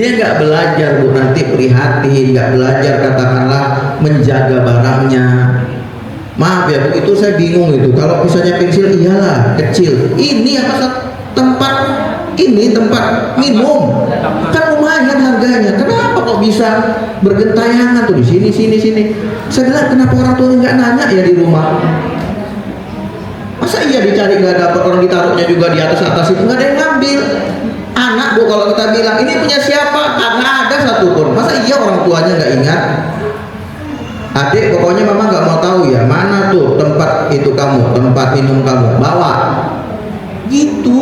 Dia nggak belajar Bu, nanti prihatin, nggak belajar katakanlah menjaga barangnya. Maaf ya Bu, itu saya bingung itu. Kalau misalnya pensil iyalah kecil. Ini tempat minum kan lumayan harganya. Kenapa kok bisa bergentayangan tuh di sini? Saya bilang kenapa orang tua nggak nanya ya di rumah? Masa iya dicari nggak dapat, orang ditaruhnya juga di atas itu nggak ada yang ngambil. Anak Bu, kalau kita bilang ini punya siapa, nggak ada satupun. Masa iya orang tuanya nggak ingat? Adik, pokoknya mama nggak mau tahu ya mana tuh tempat itu kamu, tempat minum kamu, bawa. Gitu.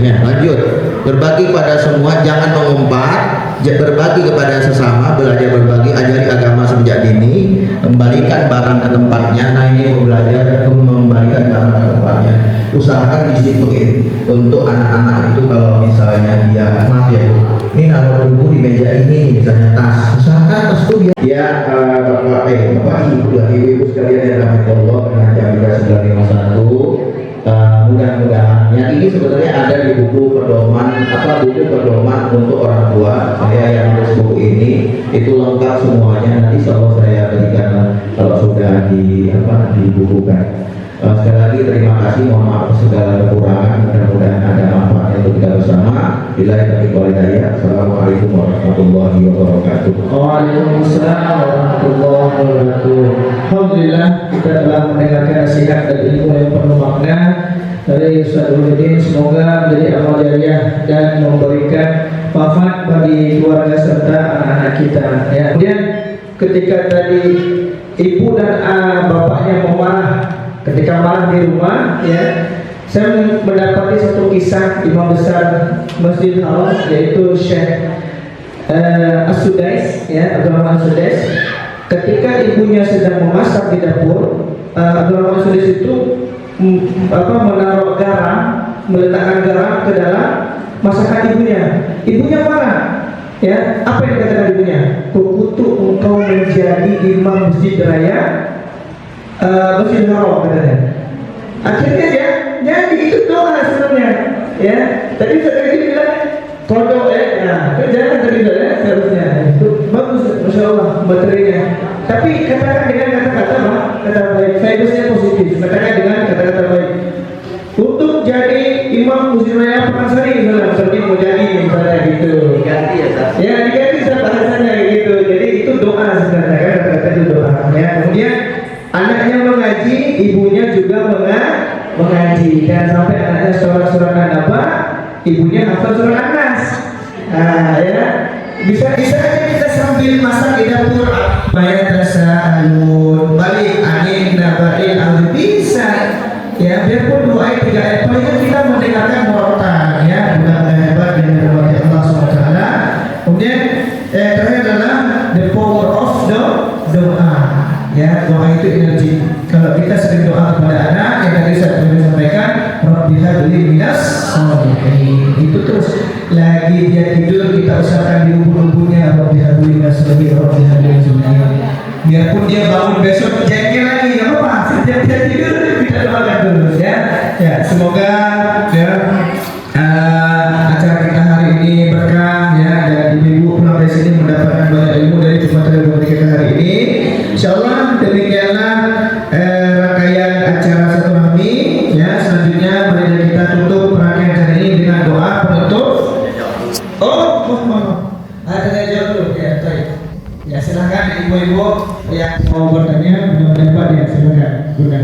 Ya, lanjut. Berbagi pada semua, jangan mengumpat. Berbagi kepada sesama, belajar berbagi, ajari agama sejak dini, kembalikan barang ke tempatnya. Nah, ini belajar mengembalikan barang ke tempatnya. Usahakan disiplin untuk anak-anak itu. Kalau misalnya dia, maaf ya Bu, ini naruh buku di meja ini, misalnya tas, usahakan tas itu dia. Ya, Bapak Ibu sekalian yang rahmati Allah, pengajar juga 951. Mudah-mudahan yang ini sebenarnya ada di buku pedoman untuk orang tua. Saya yang nulis buku ini itu lengkap semuanya. Nanti selalu saya berikan kalau sudah dibukukan. Sekali lagi terima kasih, mohon maaf segala kekurangan. Mudah-mudahan ada manfaatnya untuk kita bersama. Bila taufiq wal hidayah. Assalamualaikum warahmatullahi wabarakatuh. Waalaikumsalam warahmatullahi wabarakatuh. Alhamdulillah, kita telah mendengarkan nasihat dan ilmu yang penuh makna dari Ustaz Nurdin. Semoga menjadi amal jariah dan memberikan manfaat bagi keluarga serta anak-anak kita. Ya. Kemudian ketika tadi ibu dan bapaknya memarah, ketika marah di rumah, ya, saya mendapati satu kisah imam besar Masjid Haram, yaitu Syekh As-Sudais, ya, Abdurrahman As-Sudais. Ketika ibunya sedang memasak di dapur, Abdurrahman As-Sudais itu menaruh garam, meletakkan garam ke dalam masakan ibunya. Ibunya marah. Ya, apa yang dikatakan ibunya? Kukutuk engkau menjadi imam masjid raya Masjid Haram, katanya. Akhirnya ya, jadi itu doa sebenarnya. Ya, tadi saya bilang kodok nah, itu jangan tadi seharusnya. Itu bagus, masya Allah materinya. Tapi katakan dengan kata-kata kata baik. Saya biasanya positif. Katakan dengan kata-kata baik. Untuk jadi imam Masjid Raya Pekansari, misalnya, seperti mau jadi misalnya gitu. Diganti ya, Sas? Ya, diganti bahasanya gitu. Jadi itu doa sebenarnya, kan kata-kata itu doa. Ya, kemudian anaknya mengaji, ibunya juga mengaji, dan sampai anaknya surah An-Naba, ibunya hafal surah An-Nas. Nah, ya, bisa aja kita sambil masak di dapur. Bayar tasa'alun balik angin nabain al bisa. Ya, biarpun 2 ayat 3 ayat paling kita mendengarkan murotal ya, mudah-mudahan hebat dengan rahmat Allah SWT. Kemudian terakhir adalah the power of doa. Ya, doa itu energi. Kalau kita sering doa kepada anak, yang tadi saya sampaikan, Rabbi habli minas sholihin. Itu terus lagi dia tidur kita usahakan di ubun-ubunnya Rabbi habli minas sholihin, Rabbi habli minas sholihin. Biarpun dia bangun besok jengkel lagi, nggak apa-apa. Setiap dia tidur kita doakan terus ya. Ya, semoga ya acara kita hari ini berkah ya, dan ibu-ibu pulang dari sini mendapatkan banyak ilmu dari materi kita hari ini. Insyaallah demikianlah rangkaian acara silaturahmi ya. Selanjutnya mari kita tutup rangkaian acara ini dengan doa penutup. Ada jawab dulu ya, baik. Ya silakan ibu-ibu yang mau bertanya, mendapat ya silakan. Bunda.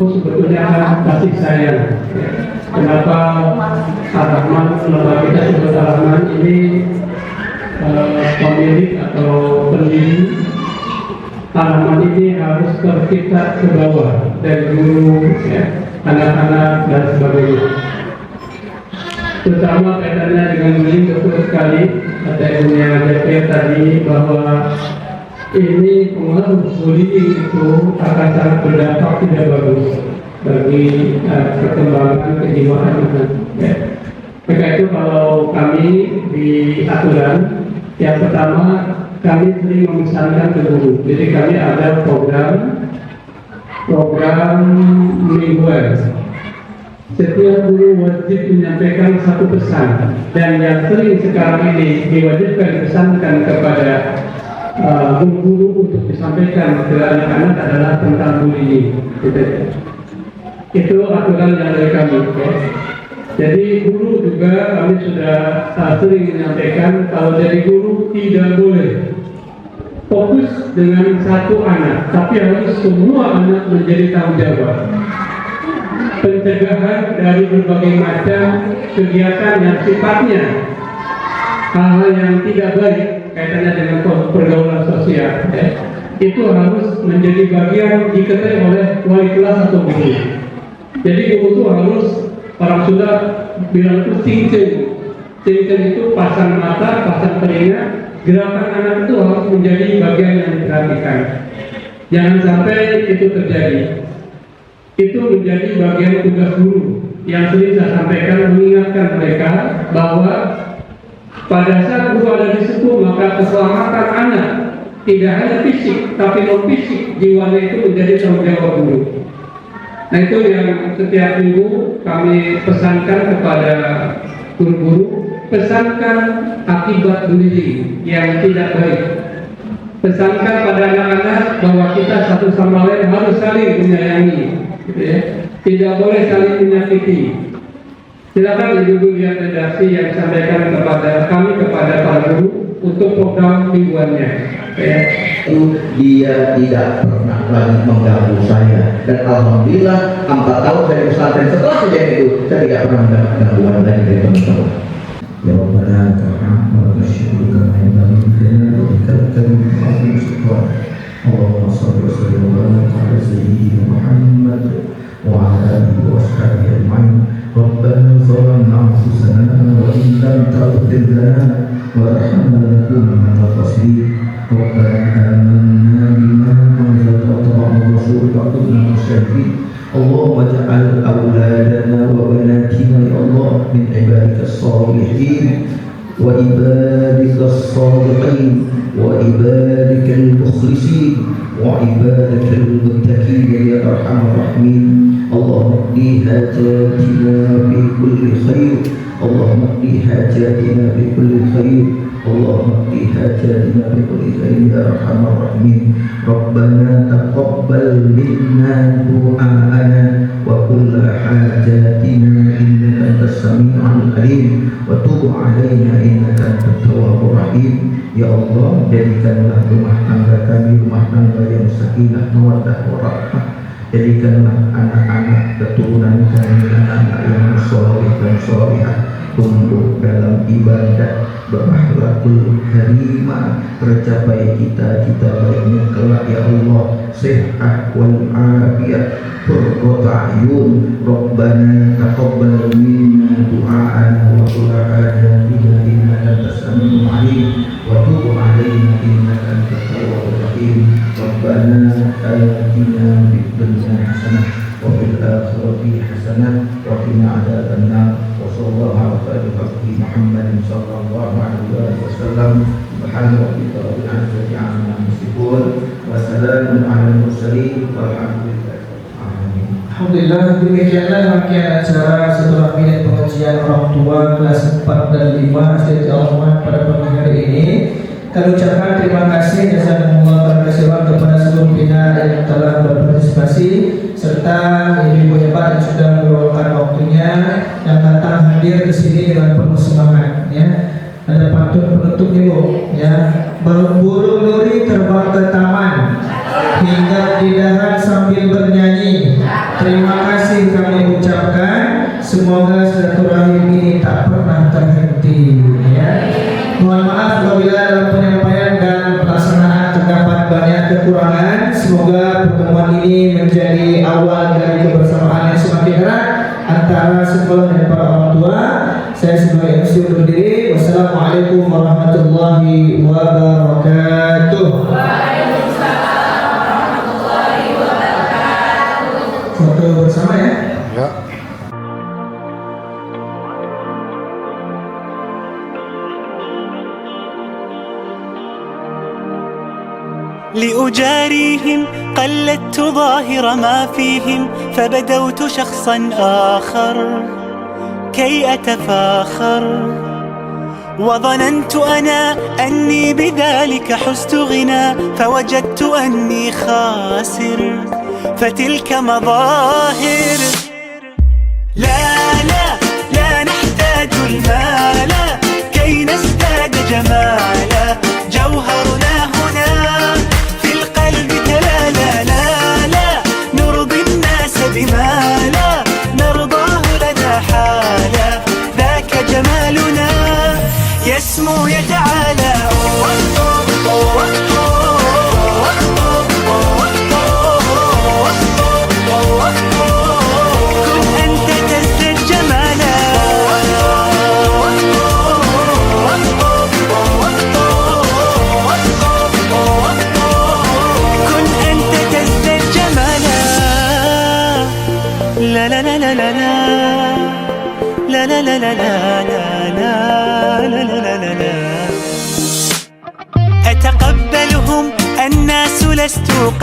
Sebetulnya kasih sayang. Kenapa Ar-Rahman, lembaga kita sebut Ar-Rahman ini pemilik atau pendiri Ar-Rahman ini harus tercipta ke bawah dari guru, ya, anak-anak dan sebagainya. Terutama kaitannya dengan bullying, betul sekali kata ibunya DP tadi bahwa ini pengaruh bullying itu akan sangat berdampak tidak bagus bagi perkembangan kejiwaan anak. Ya. Maka itu kalau kami di aturan, yang pertama kami sering memesankan ke guru. Jadi kami ada program mingguan. Setiap guru wajib menyampaikan satu pesan, dan yang sering sekarang ini diwajibkan pesankan kepada guru untuk disampaikan ke anak-anak adalah tentang bullying. Itu aturan yang dari kami. Ya. Jadi guru juga kami sudah sering menyampaikan kalau jadi guru tidak boleh fokus dengan satu anak, tapi harus semua anak menjadi tanggung jawab. Pencegahan dari berbagai macam kegiatan yang sifatnya hal-hal yang tidak baik kaitannya dengan pergaulan sosial, ya, itu harus menjadi bagian diketahui oleh wali kelas atau guru. Jadi guru itu harus orang Sunda bilang itu cincin. Cincin itu pasang mata, pasang telinga. Gerakan anak itu harus menjadi bagian yang diperhatikan. Jangan sampai itu terjadi. Itu menjadi bagian tugas guru yang sering saya sampaikan, mengingatkan mereka bahwa pada saat guru ada di situ, maka keselamatan anak tidak hanya fisik, tapi non fisik, jiwanya itu menjadi tanggung jawab guru. Nah itu yang setiap minggu kami pesankan kepada guru-guru, pesankan akibat bullying yang tidak baik. Pesankan pada anak-anak bahwa kita satu sama lain harus saling menyayangi, gitu ya. Tidak boleh saling menyakiti. Silakan ibu-ibu lihat redaksi yang disampaikan kepada kami kepada para guru untuk program mingguannya. Ya. Itu dia tidak pernah lagi mengganggu saya, dan alhamdulillah 4 tahun dari pesantren setelah kejadian itu saya tidak pernah mendapat gangguan lagi dari teman-teman. Ya Rabbana ta'ala nasyukuruka ala ni'matika wa bikaramatika wa syukran. Allahumma shalli wa sallim ala sayyidina Muhammad wa ala alihi wa sahbihi ajma'in. Rabbana zalamna anfusana wa in lam taghfir lana wa tarhamna lanakunanna minal khasirin. ربنا آمنا بما أنزلت واتبعنا الرسول فاكتبنا مع الشاهدين. اللهم اجعل أولادنا وبناتنا يا الله من عبادك الصالحين وعبادك الصادقين وعبادك المخلصين وعبادك المتقين يا أرحم الراحمين. اللهم اقضي حاجاتنا بكل خير. اللهم اقضي حاجاتنا بكل خير. اللهم اقضي حاجاتنا بكل خير يا ارحم الراحمين. ربنا تقبل منا دعاءنا وكل حاجاتنا انك انت السميع العليم وتب علينا انك انت التواب الرحيم. Ya Allah, jadikanlah rumah tangga kami rumah tangga yang sakinah mawaddah warahmah. Jadikanlah anak-anak keturunan kami anak-anak yang sholih dan sholihah, tumbuh dalam ibadah, berakhlakul karimah, tercapai cita-cita baiknya kelak ya Allah, sehat wal afiyat, qurrata ayun. Rabbana taqabbal minna du'aana wa qul a'adina innaka antas samiul alim wa tub 'alaina innaka antat tawwabur rahim. Rabbana atina fid dunya hasanah wa fil akhirati hasanah wa qina adzabannar. Sallallahu alaihi wa sallam Muhammadin sallallahu alaihi wasallam. Subhana rabbika rabbil izzati amma yasifun wa salamun alal mursalin walhamdulillahi rabbil alamin. Alhamdulillah, demikianlah rangkaian acara silaturahmi dan pengajian orang tua kelas 4 dan 5 SD Al-Rahman pada pagi hari ini. Kami ucapkan terima kasih jazakumullah khairan kepada seluruh pihak yang telah berpartisipasi serta ibu hebat yang sudah meluangkan waktunya yang datang hadir ke sini dengan penuh semangat ya. Ada pantun penutup ibu ya, burung nuri terbang ke taman hingga di dahan sambil bernyanyi. Terima kasih kami ucapkan, semoga silaturahim ini tak pernah terhenti ya. Mohon maaf apabila dalam penyampaian dan pelaksanaan terdapat banyak kekurangan. Semoga pertemuan ini menjadi awal dari kebersamaan yang semakin erat antara sekolah dan para orang tua. Saya sebagai MC undur diri. Wassalamualaikum warahmatullahi wabarakatuh. Waalaikumsalam warahmatullahi wabarakatuh. Foto bersama ya. Ya. لأجاريهم قلدت ظاهر ما فيهم فبدوت شخصا آخر كي أتفاخر وظننت أنا أني بذلك حزت غنى فوجدت أني خاسر فتلك مظاهر لا لا لا نحتاج المال كي نزداد جمالا جوهرنا هنا في القلب تلالا لا لا نرضي الناس بما لا نرضاه لنا حالا ذاك جمالنا يسمو يتعالى كن أنت تزداد جمالا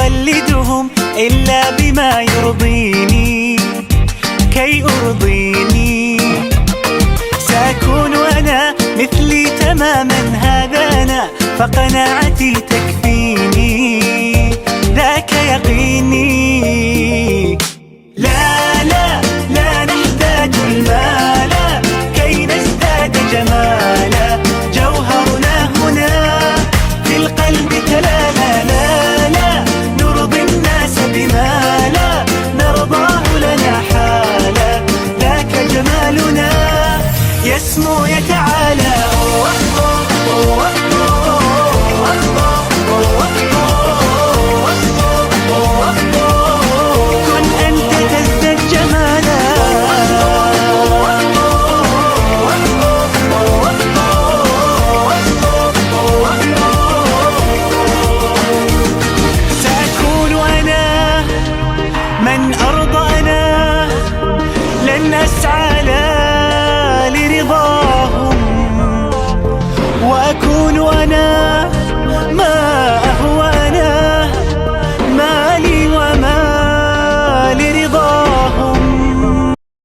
أقلدهم إلا بما يرضيني كي أرضيني. سأكون أنا مثلي تماما، هذا أنا فقناعتي تكفيني، ذاك يقيني.